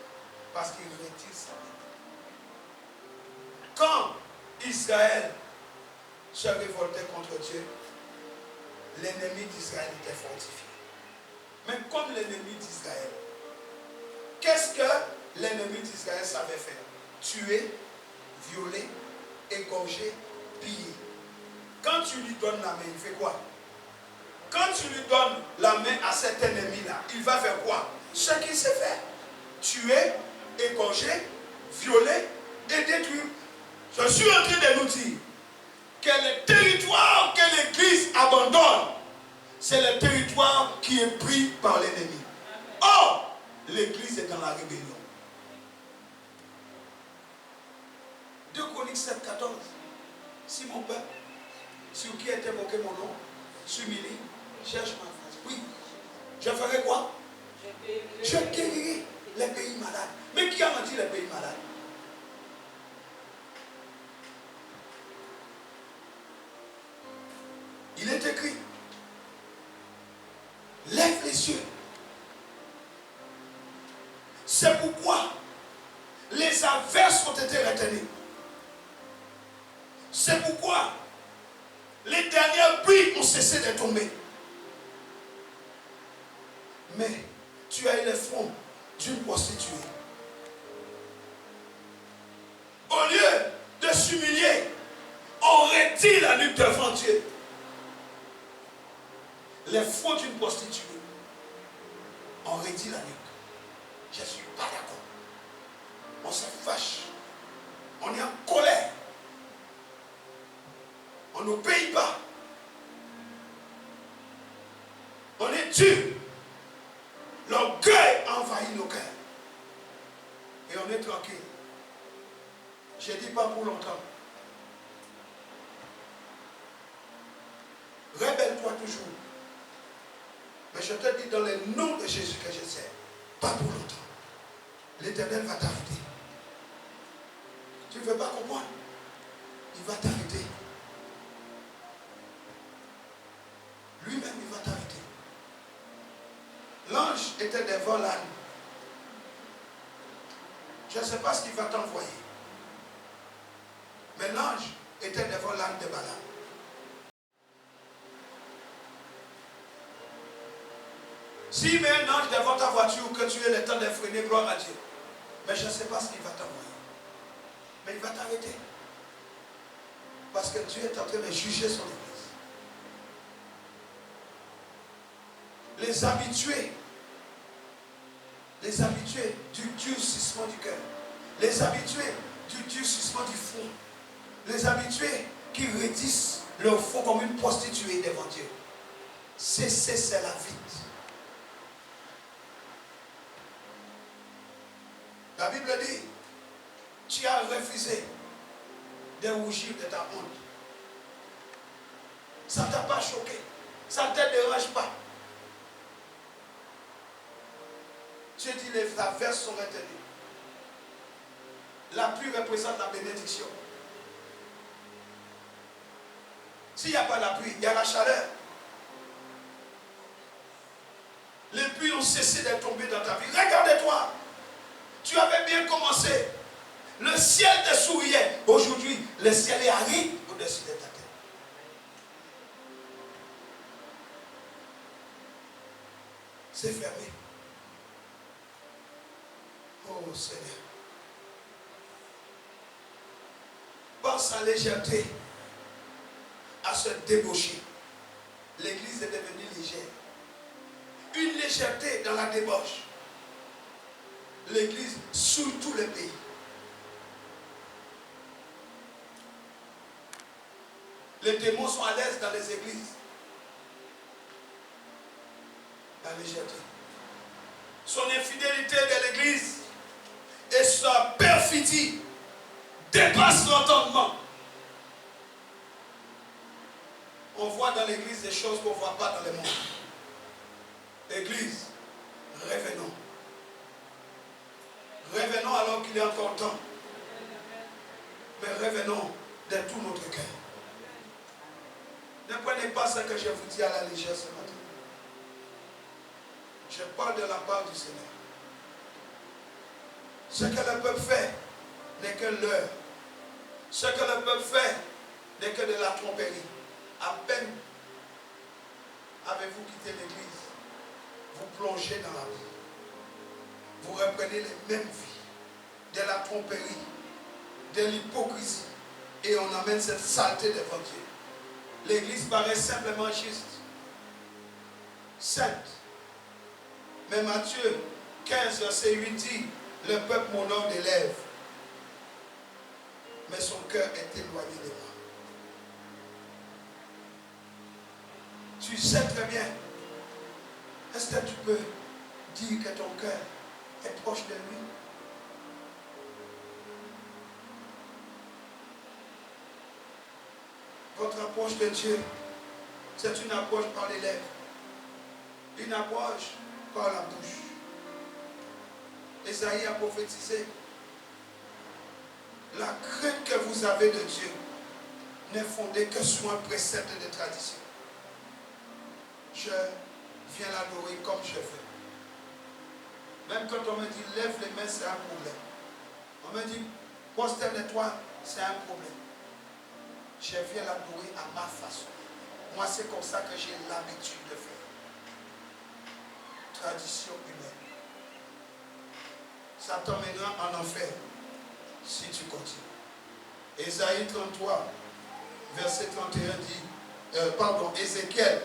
Parce qu'il retire sa main. Quand Israël se révoltait contre Dieu, l'ennemi d'Israël était fortifié. Mais comme l'ennemi d'Israël, qu'est-ce que l'ennemi d'Israël savait faire? Tuer, violer, égorger, piller. Quand tu lui donnes la main, il fait quoi? Quand tu lui donnes la main à cet ennemi-là, il va faire quoi? Ce qu'il sait faire. Tuer, égorger, violer et détruire. Je suis en train de nous dire que les territoires que l'Église abandonne, c'est le territoire qui est pris par l'ennemi. Or, l'Église est dans la rébellion. 2 Chroniques 7, 14. Si mon peuple, sur qui est invoqué mon nom, s'humilie, cherche ma face. Oui. Je ferai quoi? Je guérirai les pays malades. Mais qui a menti les pays malades? Il est écrit, lève les yeux. C'est pourquoi les averses ont été retenues. C'est pourquoi les dernières pluies ont cessé de tomber. Mais tu as eu les fonds d'une prostituée. Au lieu de s'humilier, on retire la nuque devant Dieu. Les fonds d'une prostituée, on retire la nuque. Je ne suis pas d'accord. On se fâche. On est en colère. On n'obéit pas. On est dur. L'orgueil a envahi nos cœurs. Et on est tranquille. Je ne dis pas pour longtemps. Rébelle-toi toujours. Mais je te dis dans le nom de Jésus que je sais, pas pour longtemps. L'Éternel va t'arrêter. Tu ne veux pas comprendre? Il va t'arrêter. Lui-même, il va t'arrêter. L'ange était devant l'âne. Je ne sais pas ce qu'il va t'envoyer. Mais l'ange était devant l'âne de Balaam. S'il met un ange devant ta voiture, que tu aies le temps de freiner, gloire à Dieu. Mais je ne sais pas ce qu'il va t'envoyer. Mais il va t'arrêter. Parce que Dieu est en train de juger son église. Les habitués du durcissement du cœur, les habitués du durcissement du fond, les habitués qui redissent leur fond comme une prostituée devant Dieu. Cessez cela vite. La Bible dit, tu as refusé de rougir de ta honte. Ça ne t'a pas choqué. Ça ne te dérange pas. Tu dis les averses sont retenues. La pluie représente la bénédiction. S'il n'y a pas la pluie, il y a la chaleur. Les pluies ont cessé de tomber dans ta vie. Regarde-toi. Tu avais bien commencé. Le ciel te souriait. Aujourd'hui, le ciel est aride au-dessus de ta tête. C'est fermé. Oh Seigneur. Pense à légèreté, à se débaucher. L'église est devenue légère. Une légèreté dans la débauche. L'église sur tous les pays. Les démons sont à l'aise dans les églises. La légèreté. Son infidélité de l'église et sa perfidie dépassent l'entendement. On voit dans l'église des choses qu'on ne voit pas dans le monde. Église, revenons. Revenons alors qu'il est encore temps. Mais revenons de tout notre cœur. Ne prenez pas ce que je vous dis à la légère ce matin. Je parle de la part du Seigneur. Ce que le peuple fait n'est que leurre. Ce que le peuple fait n'est que de la tromperie. À peine avez-vous quitté l'église, vous plongez dans la vie. Vous reprenez les mêmes vies, de la tromperie, de l'hypocrisie, et on amène cette saleté devant Dieu. L'église paraît simplement juste, sainte. Mais Matthieu 15, verset 8 dit, Le peuple m'honore des lèvres, mais son cœur est éloigné de moi. Tu sais très bien. Est-ce que tu peux dire que ton cœur est proche de lui? Votre approche de Dieu, c'est une approche par les lèvres, une approche par la bouche. Ésaïe a prophétisé. La crainte que vous avez de Dieu n'est fondée que sur un précepte de tradition. Je viens l'adorer comme je veux. Même quand on me dit lève les mains, c'est un problème. On me dit prosterne-toi, c'est un problème. Je viens l'adorer à ma façon. Moi, c'est comme ça que j'ai l'habitude de faire. Tradition humaine. Ça t'emmènera en enfer si tu continues. Ésaïe 33, verset 31 dit, Ézéchiel,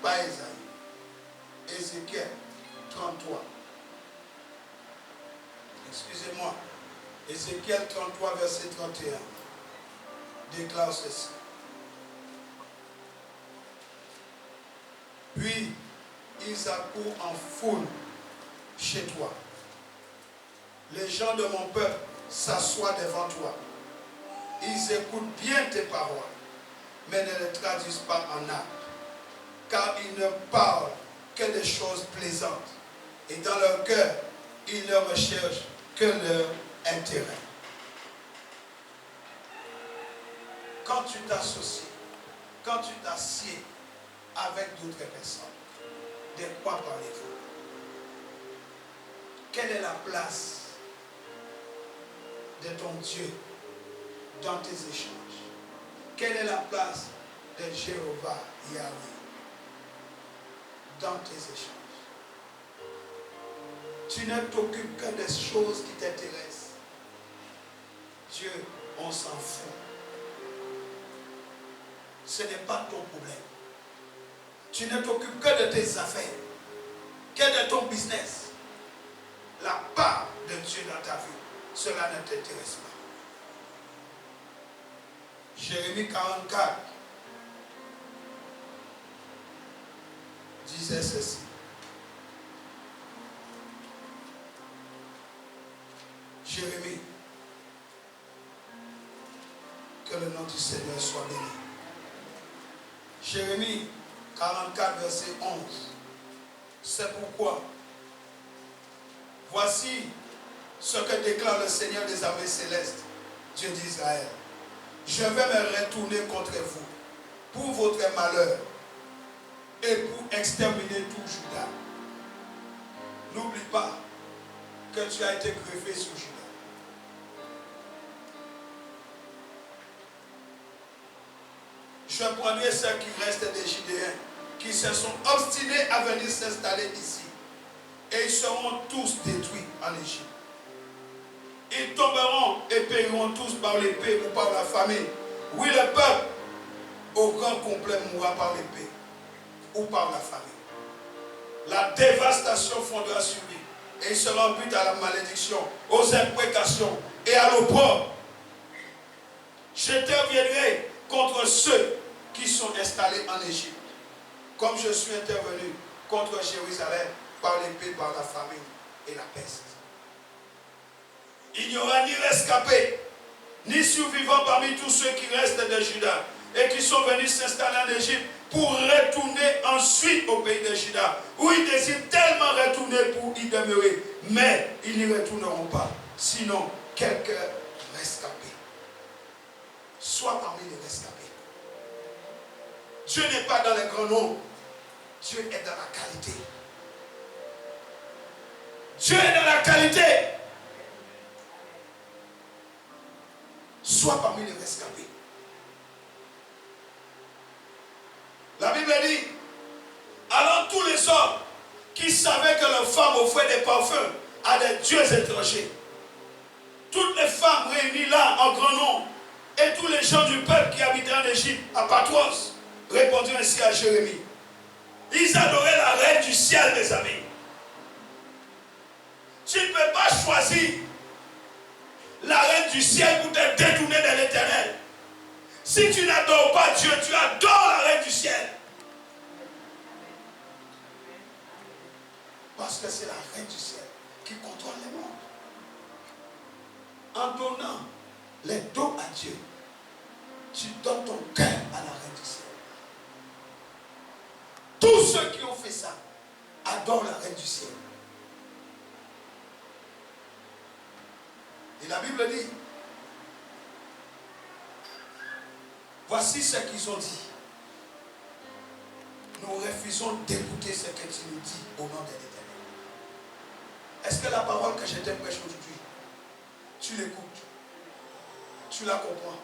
pas Ésaïe. Ézéchiel 33. Excusez-moi. Ézéchiel 33, verset 31. Déclare ceci. Puis, ils accourent en foule chez toi. Les gens de mon peuple s'assoient devant toi. Ils écoutent bien tes paroles, mais ne les traduisent pas en actes. Car ils ne parlent que des choses plaisantes. Et dans leur cœur, ils ne recherchent que leur intérêt. Quand tu t'associes, quand tu t'assieds avec d'autres personnes, de quoi parlez-vous? Quelle est la place de ton Dieu dans tes échanges? Quelle est la place de Jéhovah Yahweh dans tes échanges? Tu ne t'occupes que des choses qui t'intéressent. Dieu, on s'en fout. Ce n'est pas ton problème. Tu ne t'occupes que de tes affaires, que de ton business. La part de Dieu dans ta vie, cela ne t'intéresse pas. Jérémie 44 disait ceci. Jérémie, que le nom du Seigneur soit béni. Jérémie 44, verset 11. C'est pourquoi, voici ce que déclare le Seigneur des armées célestes, Dieu d'Israël. Je vais me retourner contre vous pour votre malheur et pour exterminer tout Juda. N'oublie pas que tu as été greffé sur Juda. Je prendrai ceux qui restent des Judéens, qui se sont obstinés à venir s'installer ici. Et ils seront tous détruits en Égypte. Ils tomberont et périront tous par l'épée ou par la famine. Oui, le peuple, au grand complet, mourra par l'épée ou par la famine. La dévastation fondera sur lui. Et il sera en but à la malédiction, aux imprécations et à l'opprobre. J'interviendrai contre ceux qui sont installés en Égypte, comme je suis intervenu contre Jérusalem par l'épée, par la famine et la peste. Il n'y aura ni rescapés, ni survivants parmi tous ceux qui restent de Juda et qui sont venus s'installer en Égypte pour retourner ensuite au pays de Juda, où ils désirent tellement retourner pour y demeurer, mais ils n'y retourneront pas, sinon quelques rescapés. Sois parmi les rescapés. Dieu n'est pas dans les grands noms. Dieu est dans la qualité. Dieu est dans la qualité. Sois parmi les rescapés. La Bible dit, alors tous les hommes qui savaient que leurs femmes offraient des parfums à des dieux étrangers, toutes les femmes réunies là en grand nombre, et tous les gens du peuple qui habitaient en Égypte, à Patros, répondirent ainsi à Jérémie. Ils adoraient la reine du ciel, mes amis. Tu ne peux pas choisir la reine du ciel pour te détourner de l'Éternel. Si tu n'adores pas Dieu, tu adores la reine du ciel. Parce que c'est la reine du ciel qui contrôle le monde. En donnant les dons à Dieu, tu donnes ton cœur à la reine du ciel. Tous ceux qui ont fait ça adorent la reine du ciel. Et la Bible dit, voici ce qu'ils ont dit. Nous refusons d'écouter ce que tu nous dis au nom de l'Éternel. Est-ce que la parole que je te prêche aujourd'hui, tu l'écoutes, tu la comprends,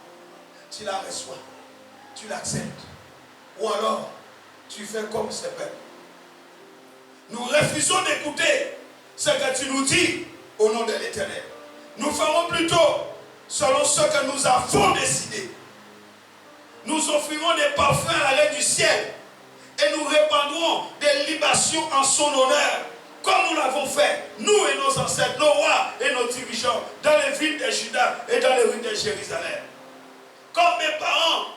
tu la reçois, tu l'acceptes, ou alors tu fais comme ce peuple? Nous refusons d'écouter ce que tu nous dis au nom de l'Éternel. Nous ferons plutôt selon ce que nous avons décidé. Nous offrirons des parfums à la reine du ciel et nous répandrons des libations en son honneur, comme nous l'avons fait, nous et nos ancêtres, nos rois et nos dirigeants, dans les villes de Juda et dans les rues de Jérusalem. Comme mes parents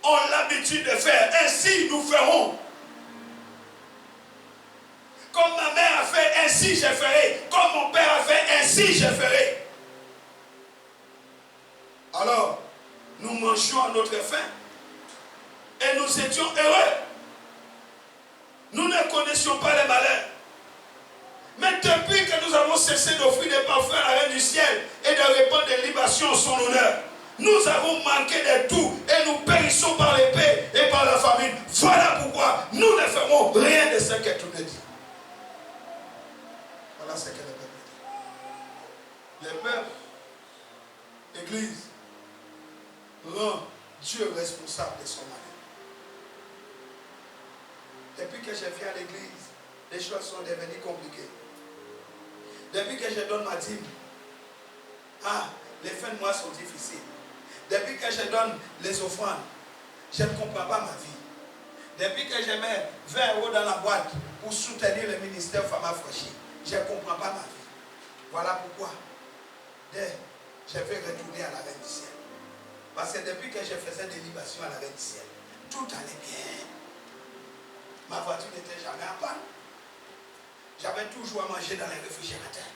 ont l'habitude de faire, ainsi nous ferons. Comme ma mère a fait, ainsi je ferai. Comme mon père a fait, ainsi je ferai. Alors, nous mangions à notre faim et nous étions heureux. Nous ne connaissions pas les malheurs. Mais depuis que nous avons cessé d'offrir des parfums à la reine du ciel et de répandre des libations en son honneur, nous avons manqué de tout et nous périssons par l'épée et par la famine. Voilà pourquoi nous ne ferons rien de ce que tu nous dis. Voilà ce que le peuple dit. Le peuple, l'Église, rend Dieu responsable de son malheur. Depuis que je viens à l'église, les choses sont devenues compliquées. Depuis que je donne ma dîme, les fins de mois sont difficiles. Depuis que je donne les offrandes, je ne comprends pas ma vie. Depuis que je mets 20 € dans la boîte pour soutenir le ministère Femmes Affranchies, je ne comprends pas ma vie. Voilà pourquoi je vais retourner à la reine du ciel. Parce que depuis que je faisais des libations à la reine du ciel, tout allait bien. Ma voiture n'était jamais en panne. J'avais toujours à manger dans les réfrigérateurs.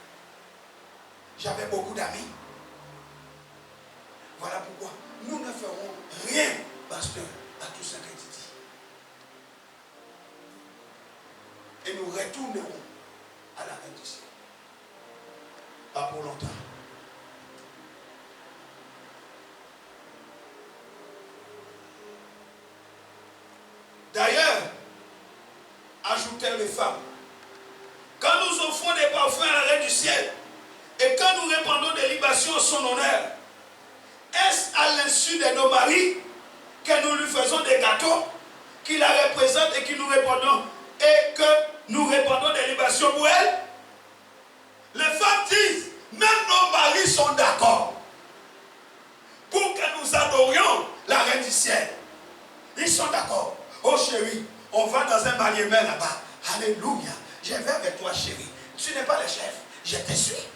J'avais beaucoup d'amis. Voilà pourquoi nous ne ferons rien, pasteur, à tout ce que tu dis. Et nous retournerons à la reine du ciel. Pas pour longtemps. D'ailleurs, ajoutèrent les femmes, quand nous offrons des parfums à la reine du ciel et quand nous répandons des libations en son honneur, est-ce à l'insu de nos maris que nous lui faisons des gâteaux qui la représentent et que nous répandons des libations pour elle? Les femmes disent, même nos maris sont d'accord pour que nous adorions la reine du ciel. Ils sont d'accord. Oh chérie, on va dans un mariement là-bas. Alléluia. Je vais avec toi, chérie. Tu n'es pas le chef. Je te suis.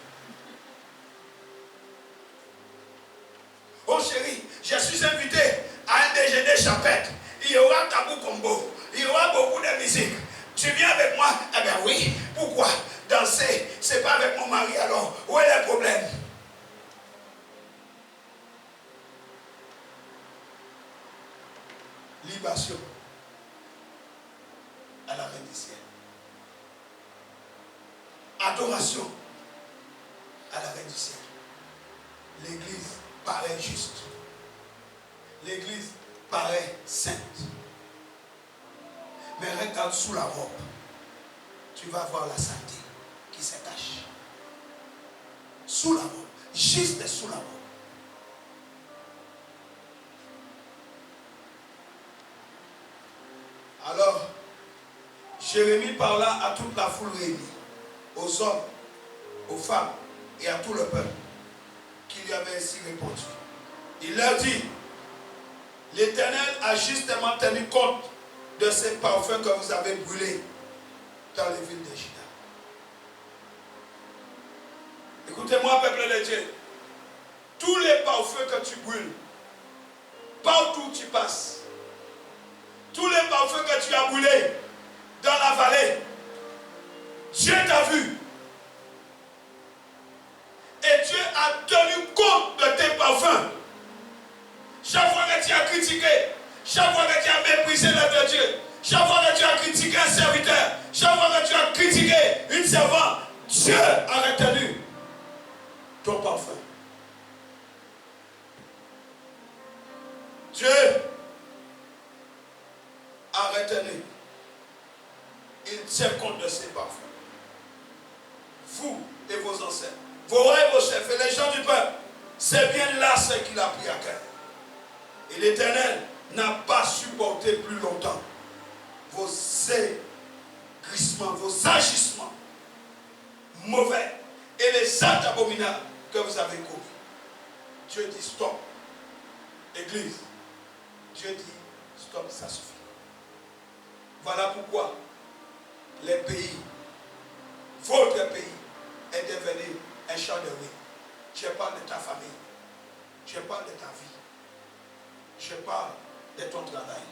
Oh chérie, je suis invité à un déjeuner champêtre. Il y aura tabou combo. Il y aura beaucoup de musique. Tu viens avec moi? Eh bien oui. Pourquoi? Danser, c'est pas avec mon mari alors. Où est le problème? Libation à la reine du ciel. Adoration à la reine du ciel. L'église paraît juste. L'église paraît sainte. Mais regarde sous la robe. Tu vas voir la saleté qui se cache. Sous la robe. Juste sous la robe. Alors, Jérémie parla à toute la foule réunie, aux hommes, aux femmes et à tout le peuple qui lui avait ainsi répondu. Il leur dit, l'Éternel a justement tenu compte de ces parfums que vous avez brûlés dans les villes de Juda. Écoutez-moi, peuple de Dieu. Tous les parfums que tu brûles, partout où tu passes, tous les parfums que tu as brûlés dans la vallée, Dieu t'a vu. Et Dieu a tenu compte de tes parfums. Chaque fois que tu as critiqué, chaque fois que tu as méprisé l'œuvre de Dieu, chaque fois que tu as critiqué un serviteur, chaque fois que tu as critiqué une servante, Dieu a retenu ton parfum. Dieu a retenu. Il tient compte de ses parfums. Vous et vos ancêtres, vos rois et vos chefs et les gens du peuple, c'est bien là ce qu'il a pris à cœur. Et l'Éternel n'a pas supporté plus longtemps vos aigrissements, vos agissements mauvais et les actes abominables que vous avez commis. Dieu dit stop. Église, Dieu dit stop, ça suffit. Voilà pourquoi les pays, votre pays, est devenu un champ de ruines. Je parle de ta famille, je parle de ta vie, je parle de ton travail,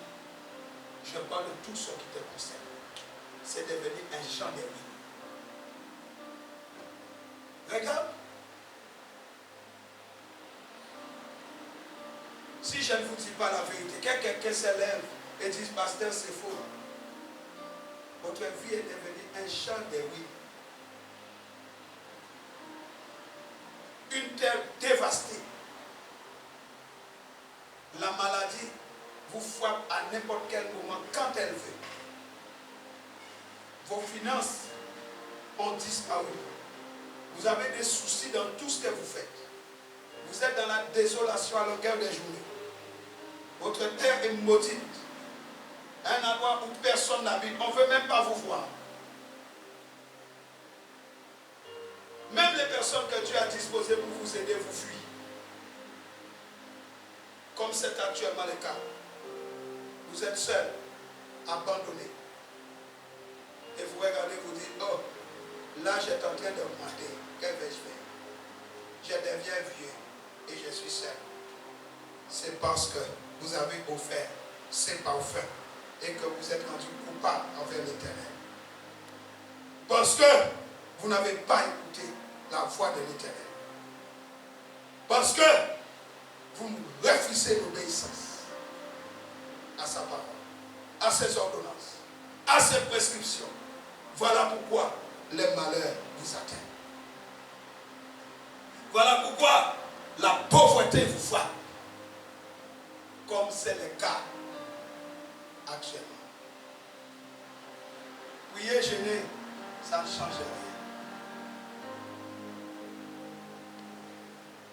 je parle de tout ce qui te concerne. C'est devenu un champ de ruines. Regarde. Si je ne vous dis pas la vérité, que quelqu'un s'élève et dise, pasteur, c'est faux. Votre vie est devenue un champ de ruines. Une terre dévastée. La maladie vous frappe à n'importe quel moment, quand elle veut. Vos finances ont disparu. Vous avez des soucis dans tout ce que vous faites. Vous êtes dans la désolation à longueur des journées. Votre terre est maudite. Un endroit où personne n'habite. On ne veut même pas vous voir. Même les personnes que Dieu a disposées pour vous aider vous fuient. Comme c'est actuellement le cas. Vous êtes seul, abandonné. Et vous regardez, vous dites, oh, l'âge est en train d'augmenter. Que vais-je faire? Je deviens vieux et je suis seul. C'est parce que vous avez offert ces parfums et que vous êtes rendu coupable envers l'Éternel. Parce que vous n'avez pas écouté la voix de l'Éternel. Parce que vous refusez l'obéissance à sa parole, à ses ordonnances, à ses prescriptions. Voilà pourquoi les malheurs vous atteignent. Voilà pourquoi la pauvreté vous frappe. Comme c'est le cas actuellement. Prier, jeûner, ça ne change rien.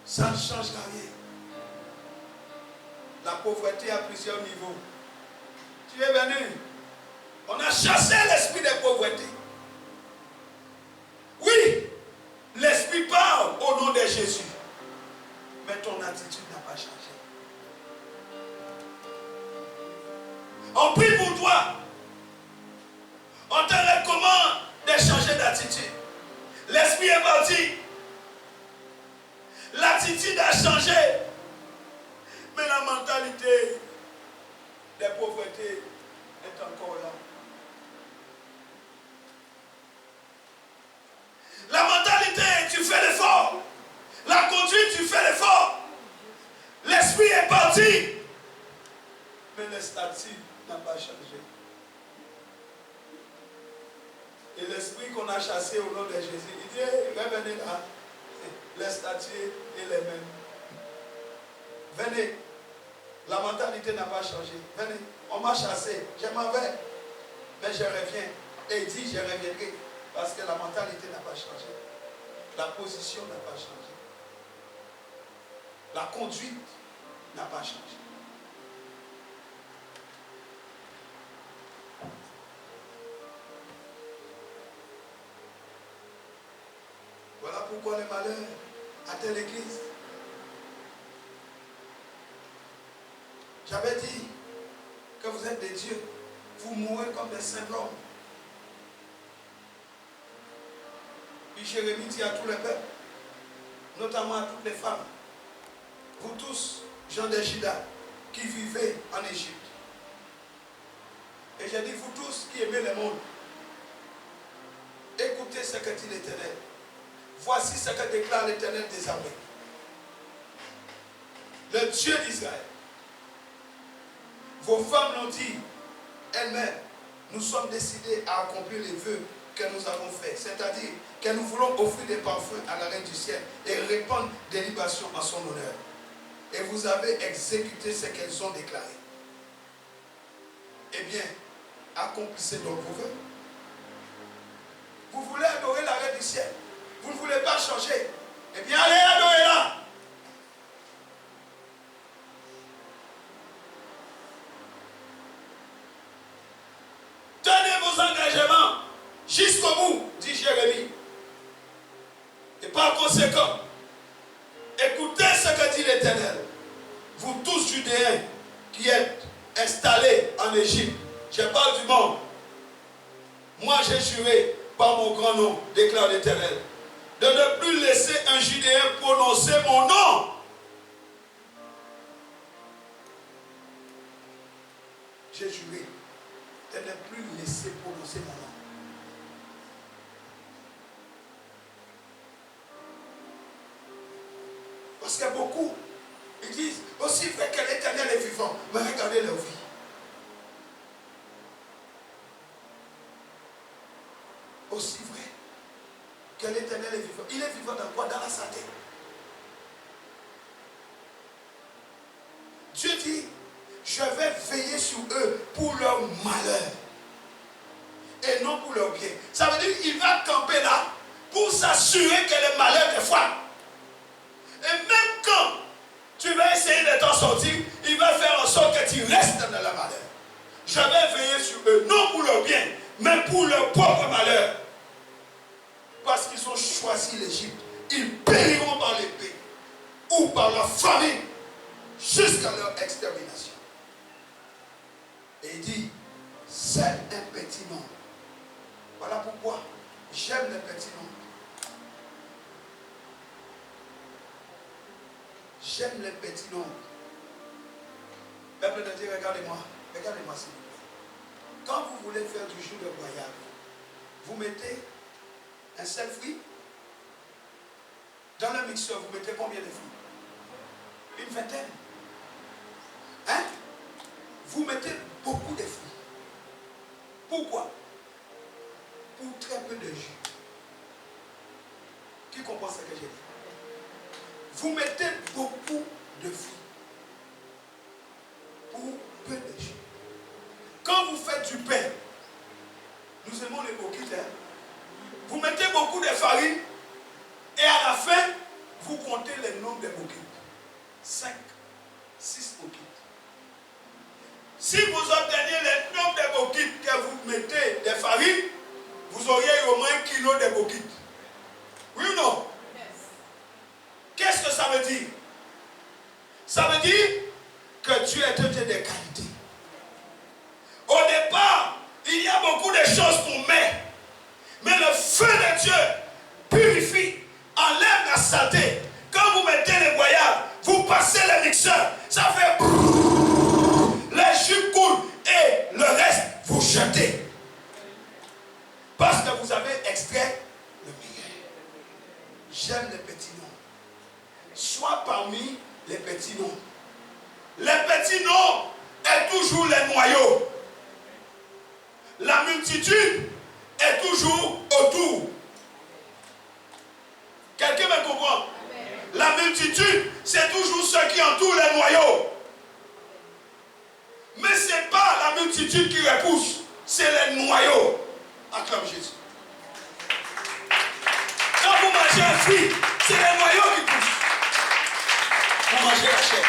Ça ne change rien. La pauvreté a plusieurs niveaux. Tu es venu. On a chassé l'esprit de pauvreté. Oui, l'esprit parle au nom de Jésus. Mais ton attitude n'a pas changé. On prie pour toi. On te recommande de changer d'attitude. L'esprit est parti. L'attitude a changé. Mais la mentalité de pauvreté est encore là. La mentalité, tu fais l'effort. La conduite, tu fais l'effort. L'esprit est parti. Mais le statut n'a pas changé. Et l'esprit qu'on a chassé au nom de Jésus, il dit, revenez là. Le statut est le même. Venez. La mentalité n'a pas changé. Venez. On m'a chassé. Je m'en vais. Mais je reviens. Et il dit, je reviendrai. Parce que la mentalité n'a pas changé. La position n'a pas changé. La conduite n'a pas changé. Voilà pourquoi le malheur atteint l'Église. J'avais dit que vous êtes des dieux. Vous mourrez comme des syndromes. Puis Jérémie dit à tout le peuple, notamment à toutes les femmes, vous tous, gens de Juda, qui vivez en Égypte. Et j'ai dit, vous tous qui aimez le monde, écoutez ce que dit l'Éternel. Voici ce que déclare l'Éternel des armées. Le Dieu d'Israël. Vos femmes l'ont dit elles-mêmes, nous sommes décidés à accomplir les vœux que nous avons faits. C'est-à-dire que nous voulons offrir des parfums à la Reine du ciel et répandre des libations en son honneur. Et vous avez exécuté ce qu'elles ont déclaré. Eh bien, accomplissez donc vos vœux. Vous voulez adorer la Reine du ciel. Vous ne voulez pas changer. Eh bien, allez adorer-la. Tenez vos engagements jusqu'au bout, dit Jérémie. Et par conséquent, écoutez ce que dit l'Éternel. Vous tous Judéens qui êtes installés en Égypte, je parle du monde. Moi j'ai juré par mon grand nom, déclare l'Éternel, de ne plus laisser un Judéen prononcer mon nom. J'ai juré de ne plus laisser prononcer mon nom. Parce que beaucoup, ils disent, aussi vrai que l'Éternel est vivant, mais regardez leur vie. Aussi vrai que l'Éternel est vivant. Il est vivant dans quoi? Dans la santé. Dieu dit, je vais veiller sur eux pour leur malheur et non pour leur bien. Ça veut dire qu'il va camper là pour s'assurer que le malheur des fois. Et même quand tu vas essayer de t'en sortir, il va faire en sorte que tu restes dans la malheur. Je vais veiller sur eux, non pour leur bien, mais pour leur propre malheur. Parce qu'ils ont choisi l'Égypte, ils périront par l'épée ou par la famine jusqu'à leur extermination. Et il dit, c'est un petit nom. Voilà pourquoi j'aime les petits noms. J'aime les petits noms. Peuple de Dieu, regardez-moi. Regardez-moi s'il vous plaît. Quand vous voulez faire du jus de goyave, vous mettez un seul fruit. Dans le mixeur, vous mettez combien de fruits? Une vingtaine. Hein? Vous mettez beaucoup de fruits. Pourquoi? Pour très peu de jus. Qui comprend ce que j'ai dit? Vous mettez beaucoup de fruits pour peu de jus. Quand vous faites du pain, nous aimons les boquites, hein? Vous mettez beaucoup de farine et à la fin, vous comptez le nombre de boquites. 5, 6 boquites. Si vous obteniez le nombre de boquites que vous mettez de farine, vous auriez au moins 1 kilo de boquites. Oui ou non? Qu'est-ce que ça veut dire? Ça veut dire que Dieu est un Dieu de qualité. Au départ, il y a beaucoup de choses qu'on met. Mais le feu de Dieu purifie, enlève la saleté. Quand vous mettez les goyaves, vous passez le mixeur, ça fait brrrr, les jus coulent et le reste, vous jetez. Parce que vous avez extrait le meilleur. J'aime les petits noms. Sois parmi les petits noms. Les petits noms est toujours les noyaux. La multitude est toujours autour. Quelqu'un me comprend? La multitude, c'est toujours ceux qui entourent les noyaux. Mais ce n'est pas la multitude qui repousse, c'est les noyaux. Acclame Jésus. Quand vous mangez un fruit, c'est les noyaux qui poussent. Vous mangez la chair.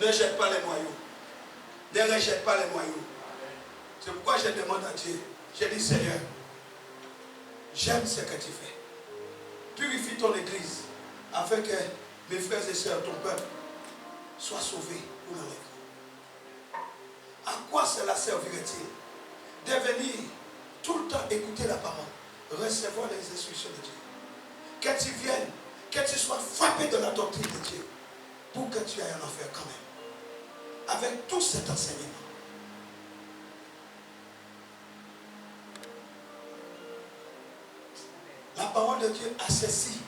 Ne jette pas les noyaux. Ne rejette pas les noyaux. C'est pourquoi je demande à Dieu. J'ai dit, Seigneur, j'aime ce que tu fais. Purifie ton église afin que mes frères et sœurs, ton peuple, soient sauvés pour l'enlèvement. À quoi cela servirait-il? De venir tout le temps écouter la parole, recevoir les instructions de Dieu. que tu viennes, que tu sois frappé de la doctrine de Dieu, pour que tu ailles en enfer quand même. Avec tout cet enseignement. La parole de Dieu a ceci.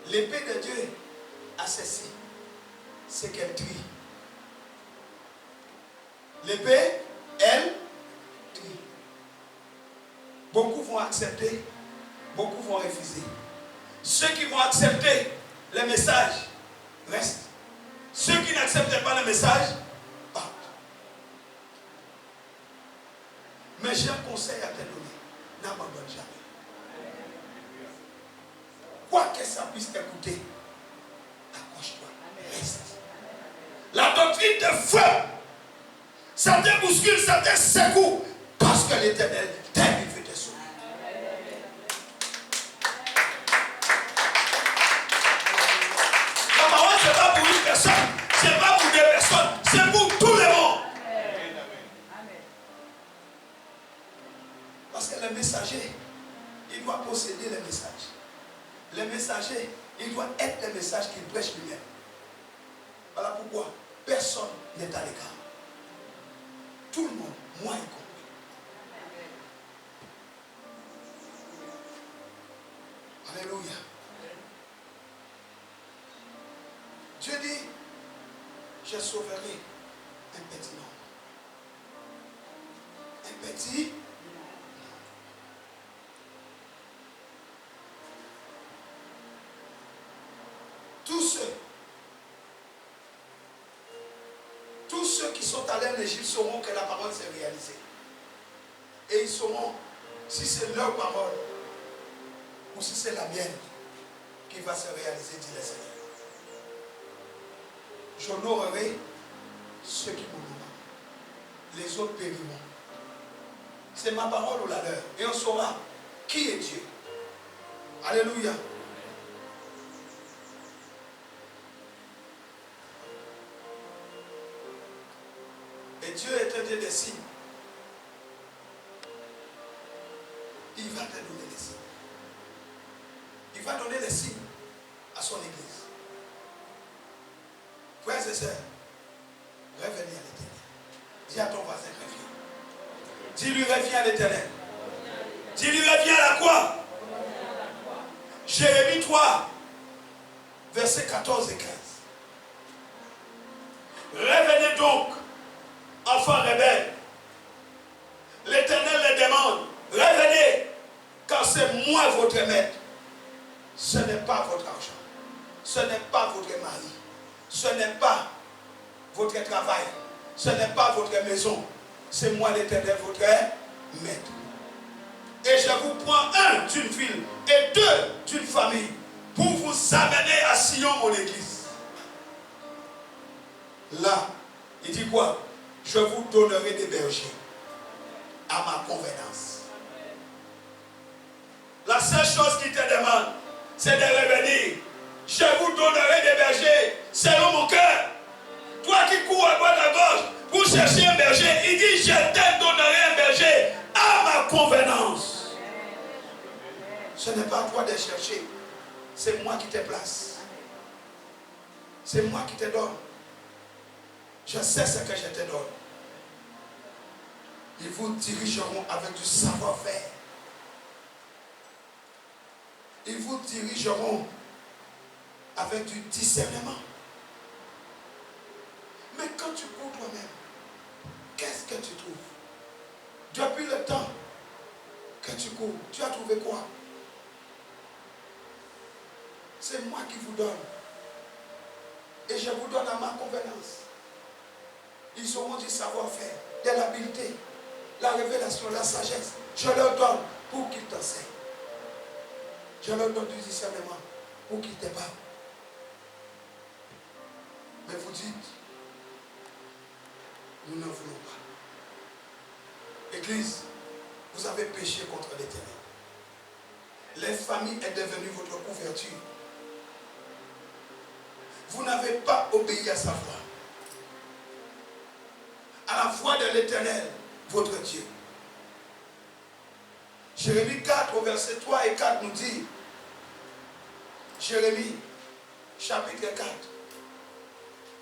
L'épée de Dieu a ceci. C'est qu'elle trie. L'épée, elle, trie. Beaucoup vont accepter, beaucoup vont refuser. Ceux qui vont accepter le message restent. Ceux qui n'acceptent pas le message partent. Mais j'ai un conseil à te donner. N'abandonne jamais. Quoi que ça puisse t'écouter, accroche-toi, reste. La doctrine te frappe. Ça te bouscule, ça te secoue. Parce que l'Éternel t'aime, il veut te sauver. La parole, ce n'est pas pour une personne, ce n'est pas pour deux personnes, c'est pour tout le monde. Parce que le messager, il doit posséder le message. Le messager, il doit être le message qu'il prêche lui-même. Voilà pourquoi personne n'est à l'écart. Tout le monde, moi y compris. Alléluia. Dieu dit, je sauverai un petit nombre. Un petit. Tous ceux qui sont allés en Égypte sauront que la parole s'est réalisée. Et ils sauront si c'est leur parole ou si c'est la mienne qui va se réaliser, dit le Seigneur. J'honorerai ceux qui m'honoreront. Les autres périront. C'est ma parole ou la leur. Et on saura qui est Dieu. Alléluia. Et Dieu est un Dieu des signes. Il va te donner les signes. Il va donner les signes à son église. Frères et sœurs, revenez à l'Éternel. Dis à ton voisin, reviens. Dis-lui, reviens à l'Éternel. Dis-lui, reviens à la croix. Jérémie 3, versets 14 et 15. Revenez donc, enfants rebelles. L'Éternel les demande, revenez, car c'est moi votre maître. Ce n'est pas votre argent, ce n'est pas votre mari, ce n'est pas votre travail, ce n'est pas votre maison, c'est moi l'Éternel votre maître. Et je vous prends un d'une ville et deux d'une famille pour vous amener à Sion, mon église. Là, il dit quoi? Je vous donnerai des bergers à ma convenance. La seule chose qu'il te demande, c'est de revenir. Je vous donnerai des bergers selon mon cœur. Toi qui cours à droite à gauche pour chercher un berger, il dit, je te donnerai un berger à ma convenance. Ce n'est pas à toi de chercher. C'est moi qui te place. C'est moi qui te donne. Je sais ce que je te donne. Ils vous dirigeront avec du savoir-faire. Ils vous dirigeront avec du discernement. Mais quand tu cours toi-même, qu'est-ce que tu trouves? Depuis le temps que tu cours, tu as trouvé quoi? C'est moi qui vous donne. Et je vous donne à ma convenance. Ils auront du savoir-faire, de l'habileté, la révélation, la sagesse. Je leur donne pour qu'ils t'enseignent. Je leur donne du discernement pour qu'ils te parlent. Mais vous dites, nous n'en voulons pas. Église, vous avez péché contre l'Éternel. Les familles est devenue votre couverture. Vous n'avez pas obéi à sa voix. À la voix de l'Éternel, votre Dieu. Jérémie 4, au verset 3 et 4 nous dit, Jérémie, chapitre 4,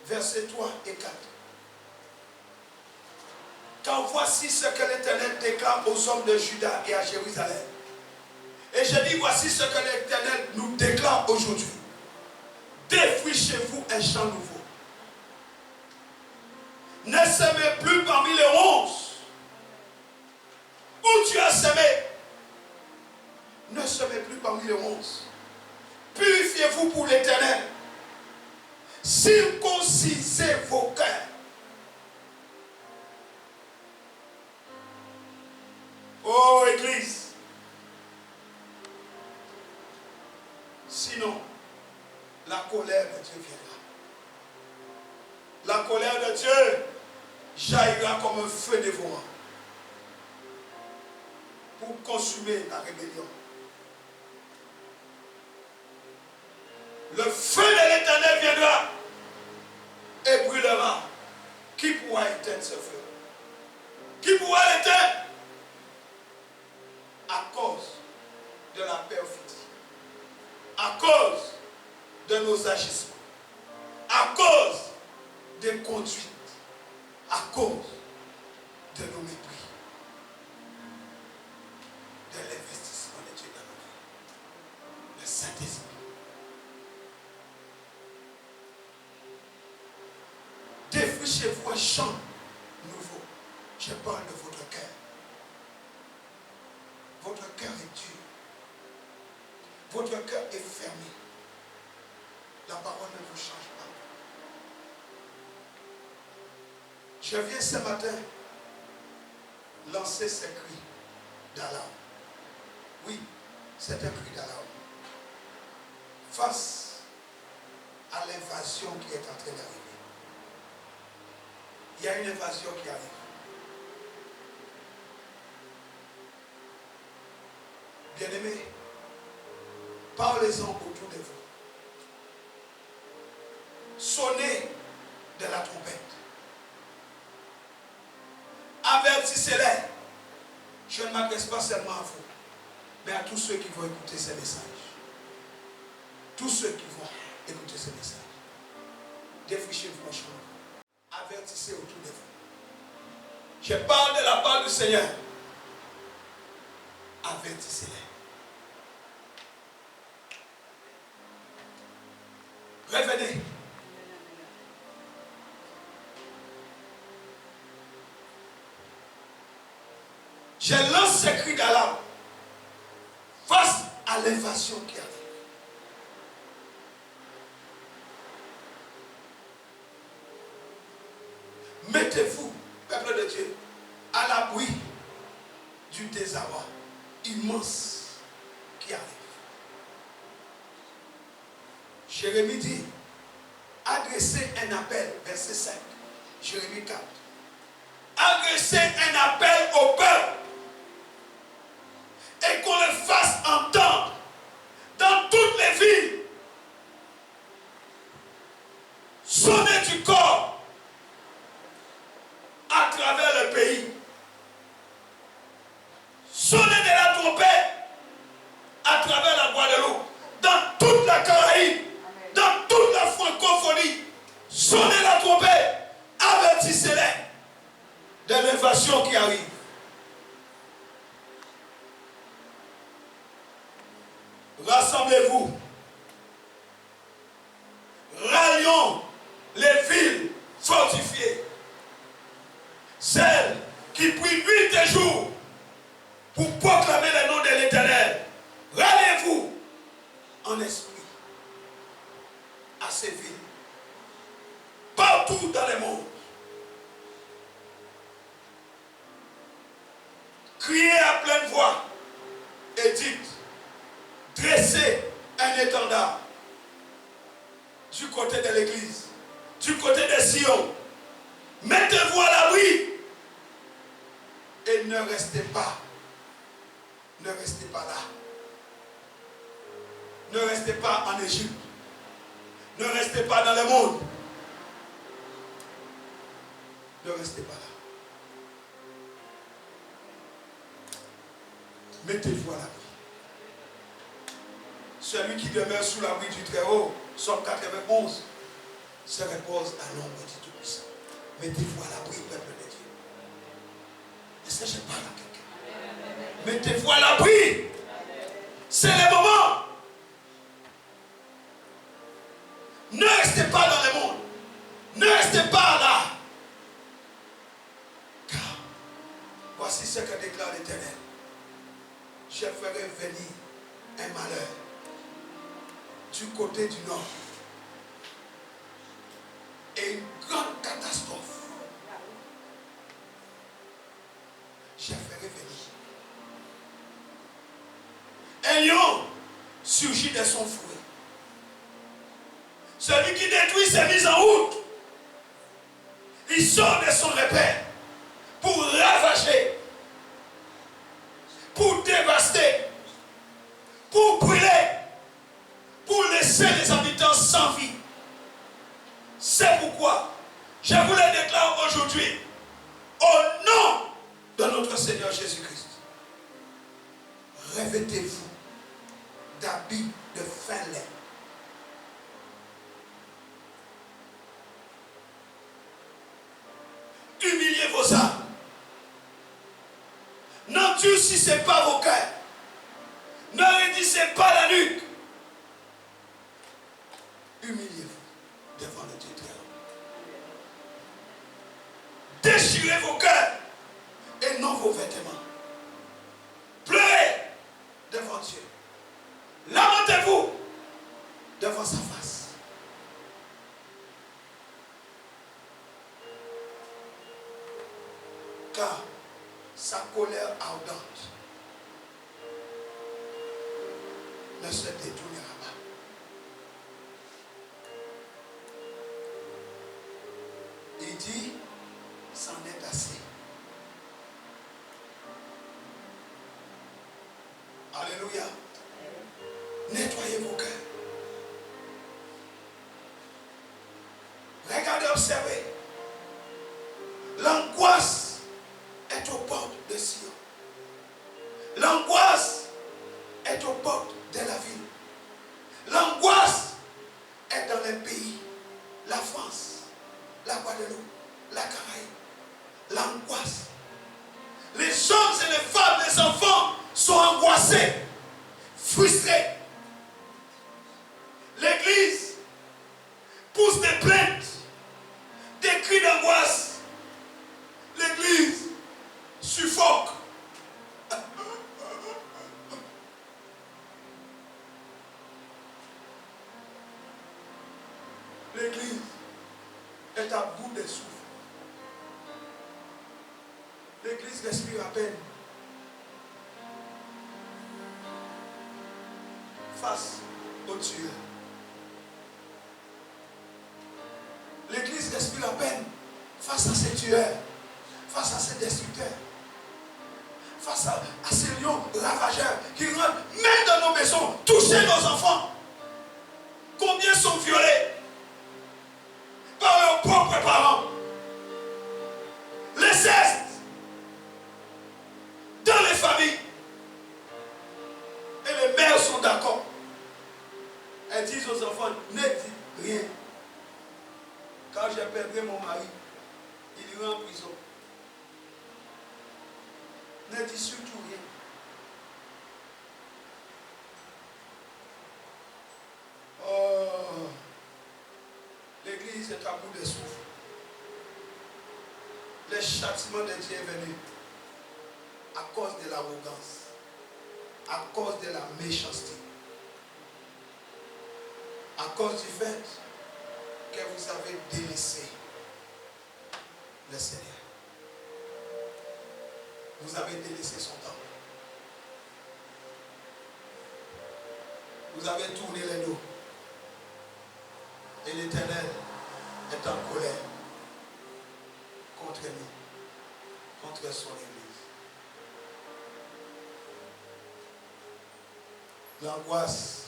versets 3 et 4. Car voici ce que l'Éternel déclare aux hommes de Juda et à Jérusalem. Et je dis, voici ce que l'Éternel nous déclare aujourd'hui. Défrichez-vous un champ nouveau. Ne semez plus parmi les ronces où tu as semé. Ne semez plus parmi les ronces. Purifiez-vous pour l'Éternel. Circoncisez vos cœurs. Oh Église. Sinon, la colère de Dieu viendra. La colère de Dieu jaillira comme un feu dévorant pour consumer la rébellion. Le feu de l'Éternel viendra et brûlera. Qui pourra éteindre ce feu? Qui pourra l'éteindre? À cause de la perfidie, à cause de nos agissements, à cause des conduites, à cause de nos mépris, de l'investissement de Dieu dans nos vies. Le Saint-Esprit. Défrichez-vous un champ nouveau. Je parle de votre cœur. Votre cœur est dur. Votre cœur est fermé. La parole ne vous change pas. Je viens ce matin lancer ce cri d'alarme. Oui, c'est un cri d'alarme. Face à l'invasion qui est en train d'arriver. Il y a une invasion qui arrive. Bien-aimés, parlez-en autour de vous. Sonnez de la trompette. Avertissez-les. Je ne m'adresse pas seulement à vous, mais à tous ceux qui vont écouter ces messages. Tous ceux qui vont écouter ces messages. Défrichez-vous en chambre. Avertissez autour de vous. Je parle de la part du Seigneur. Avertissez-les. Revenez. Je lance ce cri d'alarme face à l'invasion qui arrive. Mettez-vous, peuple de Dieu, à l'abri du désarroi immense qui arrive. Jérémie dit, adressez un appel, verset 5, Jérémie 4. Adressez un appel au peuple et qu'on le fasse entendre dans toutes les villes. Sonnez du corps à travers le pays. Sonnez de la trompette à travers la Guadeloupe, dans toute la Caraïbe, dans toute la francophonie. Sonnez la trompette, avertissez-les de l'invasion qui arrive. Rassemblez-vous. Rallions les villes fortifiées. Celles qui prient nuit et jour pour proclamer le nom de l'Éternel. Ralliez-vous en esprit à ces villes. Partout dans le monde. Criez à pleine voix et dites, dressez un étendard du côté de l'église, du côté de Sion. Mettez-vous à l'abri et ne restez pas là. Ne restez pas en Égypte. Ne restez pas dans le monde. Ne restez pas là. Mettez-vous à l'abri. Celui qui demeure sous l'abri du Très-Haut, Somme 91, se repose à l'ombre du Tout-Puissant. Mettez-vous à l'abri, peuple de Dieu. Est-ce que je parle à quelqu'un? Mettez-vous à l'abri. C'est le moment. Ne restez pas dans le monde. Ne restez pas là. Car voici ce que déclare l'Éternel. Je ferai venir un malheur du côté du nord. Et une grande catastrophe. Je ferai venir. Un lion surgit de son fouet. Celui qui détruit s'est mis en route. Il sort de son repère pour ravager, pour dévaster, pour brûler, pour laisser les habitants sans vie. C'est pourquoi je vous le déclare aujourd'hui, au nom de notre Seigneur Jésus-Christ. Revêtez-vous d'habits de fin lait. Humiliez vos âmes. N'endurcissez pas vos cœurs. Ne raidissez pas la nuque. Humiliez-vous devant le Dieu très haut. Déchirez vos cœurs et non vos vêtements. Pleurez devant Dieu. Lamentez-vous devant sa face. Car sa colère ardente ne se détournera pas. Il dit, c'en est assez. Alléluia. Nettoyez vos cœurs. Regardez, observez. L'angoisse est aux portes de Sion. L'angoisse est aux portes de la ville. L'angoisse est dans les pays. La France, la Guadeloupe, la Caraïbe. L'angoisse. Les hommes et les femmes, les enfants sont angoissés, frustrés. L'église pousse des plaintes, des cris d'angoisse. L'église suffoque. L'église est à bout de souffle. L'église respire à peine. Face au tueur. L'église respire à peine face à ces tueurs, face à ces destructeurs, face à ces lions ravageurs qui rentrent même dans nos maisons, toucher nos enfants. Combien sont violés par leurs propres parents? L'inceste dans les familles. Et les mères sont d'accord. Elles disent aux enfants, ne dites rien. Quand je perdrai mon mari, il ira en prison. Ne dis surtout rien. Oh, l'église est à bout de souffle. Le châtiment de Dieu est venu à cause de l'arrogance, à cause de la méchanceté, à cause du fait que vous avez délaissé le Seigneur. Vous avez délaissé son temps. Vous avez tourné les dos. Et l'Éternel est en colère contre nous, contre son Église. L'angoisse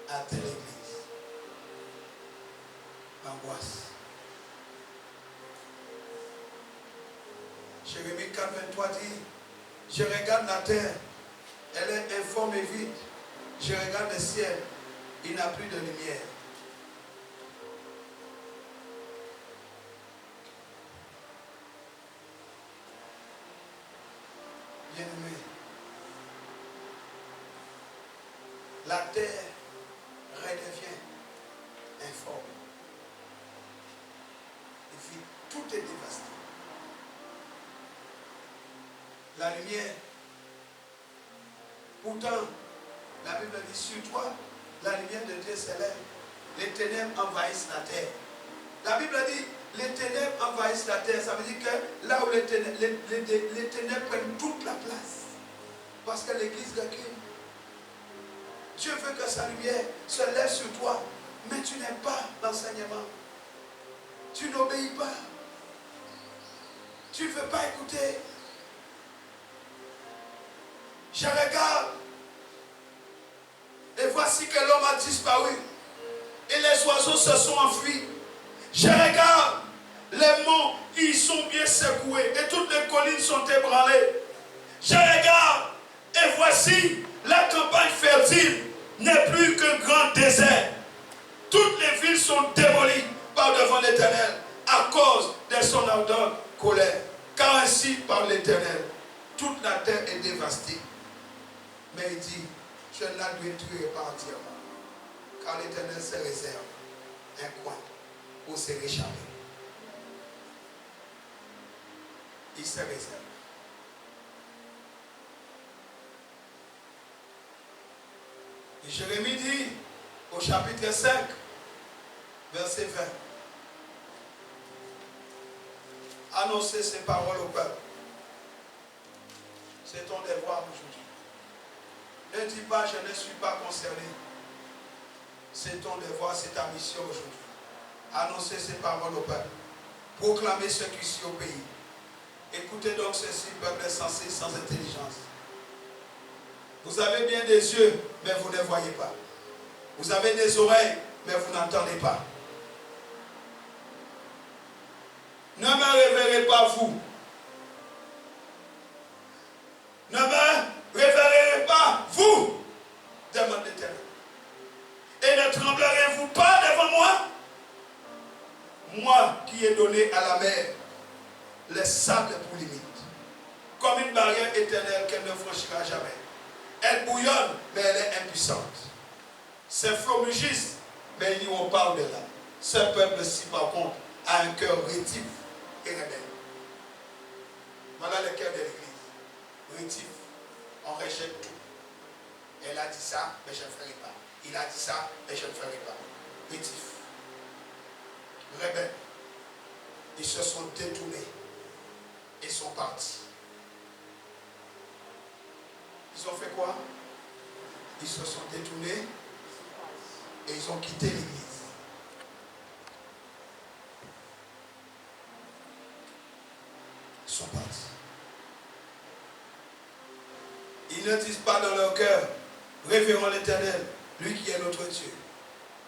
atteint l'Église. L'angoisse. Jérémie 4, 23 dit, je regarde la terre, elle est informe et vide, Je regarde le ciel, il n'a plus de lumière. Bien-aimé, la terre redevient informe. Et puis tout est dévasté. La lumière, pourtant, la Bible dit sur toi, la lumière de Dieu s'élève. Les ténèbres envahissent la terre. La Bible dit, les ténèbres envahissent la terre. Ça veut dire que là où les ténèbres prennent toute la place. Parce que l'église recule. Dieu veut que sa lumière se lève sur toi. Mais tu n'aimes pas l'enseignement. Tu n'obéis pas. Tu ne veux pas écouter. Je regarde. Et voici que l'homme a disparu. Et les oiseaux se sont enfuis. Je regarde. Les monts, ils sont bien secoués. Et toutes les collines sont ébranlées. Je regarde. Et voici, la campagne fertile n'est plus qu'un grand désert. Toutes les villes sont démolies par devant l'Éternel à cause de son ardente colère. Car ainsi par l'Éternel, toute la terre est dévastée. Mais il dit, je ne la détruirai pas entièrement. Car l'Éternel se réserve un coin pour se réchapper. Il se réserve. Et Jérémie dit au chapitre 5, verset 20, annoncer ces paroles au peuple. C'est ton devoir aujourd'hui. Ne dis pas, je ne suis pas concerné. C'est ton devoir, c'est ta mission aujourd'hui. Annoncer ces paroles au peuple. Proclamer ce qui suit au pays. Écoutez donc ceci, peuple insensé, sans intelligence. Vous avez bien des yeux, mais vous ne voyez pas. Vous avez des oreilles, mais vous n'entendez pas. Ne me révérez pas vous. Ne me révérez pas vous, demande l'Éternel. Et ne tremblerez-vous pas devant moi? Moi qui ai donné à la mer les sables pour limite, comme une barrière éternelle qu'elle ne franchira jamais. Elle bouillonne, mais elle est impuissante. Ses flots mugissent, mais ils n'iront pas au-delà. Ce peuple-ci, par contre, a un cœur rétif et rebelle. Voilà le cœur de l'église. Rétif. On rejette tout. Elle a dit ça, mais je ne ferai pas. Il a dit ça, mais je ne ferai pas. Rétif. Rebelle. Ils se sont détournés et sont partis. Ils ont fait quoi? Ils se sont détournés et ils ont quitté l'église. Ils sont partis. Ils ne disent pas dans leur cœur, révérons l'Éternel, lui qui est notre Dieu.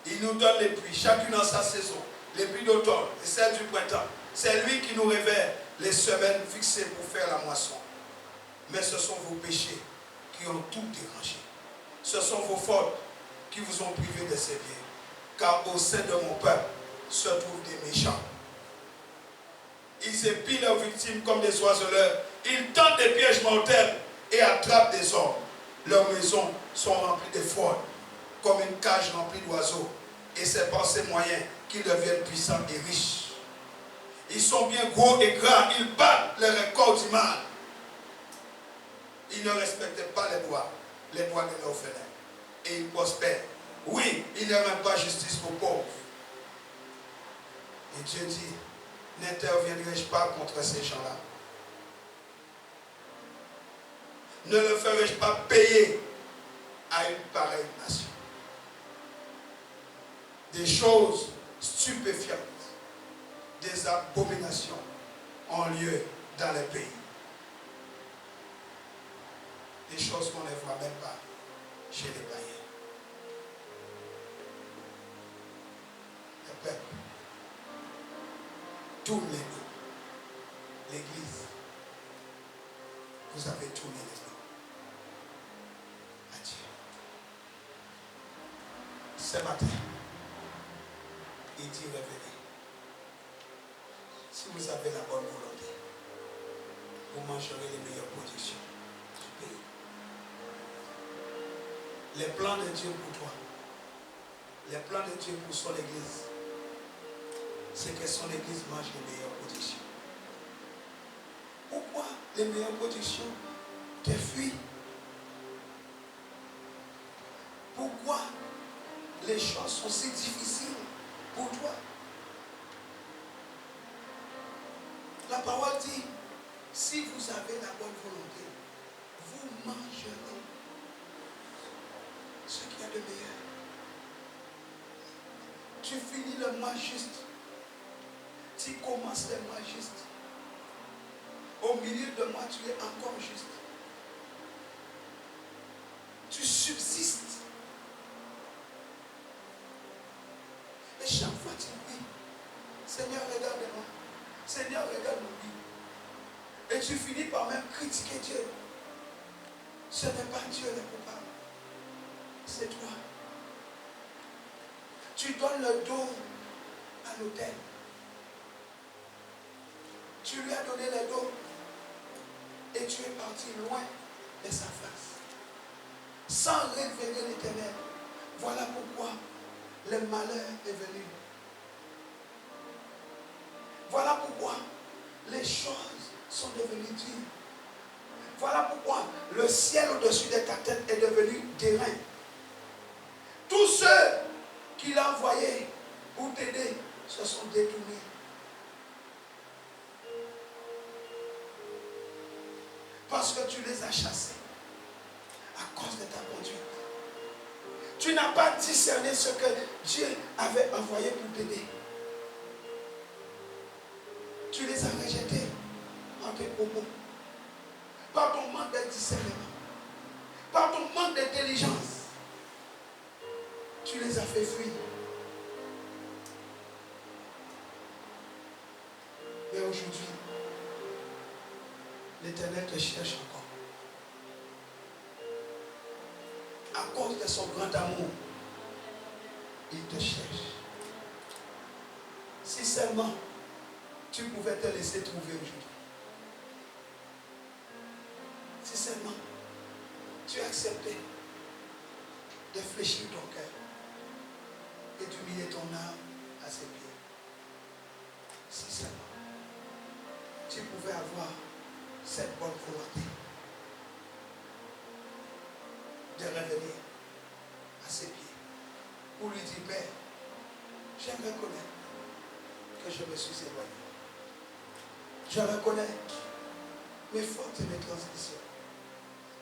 Il nous donne les pluies, chacune en sa saison, les pluies d'automne et celles du printemps. C'est lui qui nous révèle les semaines fixées pour faire la moisson. Mais ce sont vos péchés qui ont tout dérangé. Ce sont vos fautes qui vous ont privé de ces biens. Car au sein de mon peuple se trouvent des méchants. Ils épient leurs victimes comme des oiseleurs. Ils tentent des pièges mortels et attrapent des hommes. Leurs maisons sont remplies de fraudes, comme une cage remplie d'oiseaux. Et c'est par ces moyens qu'ils deviennent puissants et riches. Ils sont bien gros et grands. Ils battent les records du mal. Ils ne respectent pas les droits de l'orphelin. Et ils prospèrent. Oui, ils ne rendent pas justice aux pauvres. Et Dieu dit, n'interviendrai-je pas contre ces gens-là? Ne le ferai-je pas payer à une pareille nation? Des choses stupéfiantes, des abominations ont lieu dans les pays. Des choses qu'on ne voit même pas chez les païens. Le peuple tourne les dos. L'église, vous avez tourné les dos à Dieu. Ce matin, il dit revenez. Si vous avez la bonne volonté, vous mangerez les meilleures productions du pays. Les plans de Dieu pour toi, les plans de Dieu pour son église, c'est que son église mange les meilleures productions. Pourquoi les meilleures productions? Tes fruits. Pourquoi les choses sont si difficiles pour toi? La parole dit, si vous avez la bonne volonté, vous mangerez ce qu'il y a de meilleur. Tu finis le mois juste. Tu commences le mois juste. Au milieu de mois, tu es encore juste. Tu subsistes. Et chaque fois tu dis, Seigneur, regarde-moi. Seigneur, regarde mon vie. Et tu finis par même critiquer Dieu. Ce n'est pas Dieu le coupable. C'est toi. Tu donnes le dos à l'autel. Tu lui as donné le dos. Et tu es parti loin de sa face. Sans révéler l'Éternel. Voilà pourquoi le malheur est venu. Voilà pourquoi les choses sont devenues dures. Voilà pourquoi le ciel au-dessus de ta tête est devenu d'airain. Tous ceux qu'il a envoyés pour t'aider se sont détournés. Parce que tu les as chassés à cause de ta conduite. Tu n'as pas discerné ce que Dieu avait envoyé pour t'aider. Tu les as rejetés en tes propos. Par ton manque de discernement. Par ton manque d'intelligence. Tu les as fait fuir. Mais aujourd'hui, l'Éternel te cherche encore. À cause de son grand amour, il te cherche. Si seulement tu pouvais te laisser trouver aujourd'hui. Si seulement tu acceptais de fléchir ton cœur et d'humilier ton âme à ses pieds. Si seulement tu pouvais avoir cette bonne volonté de revenir à ses pieds pour lui dire, Père, j'aimerais reconnaître que je me suis éloigné. Je reconnais mes fautes et mes transgressions.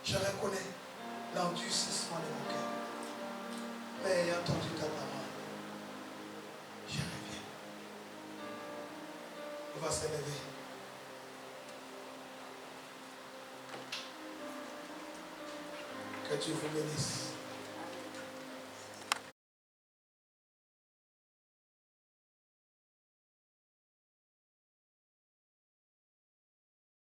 Je reconnais l'endurcissement de mon cœur. Mais ayant entendu ta parole, je reviens. On va se lever. Que Dieu vous bénisse.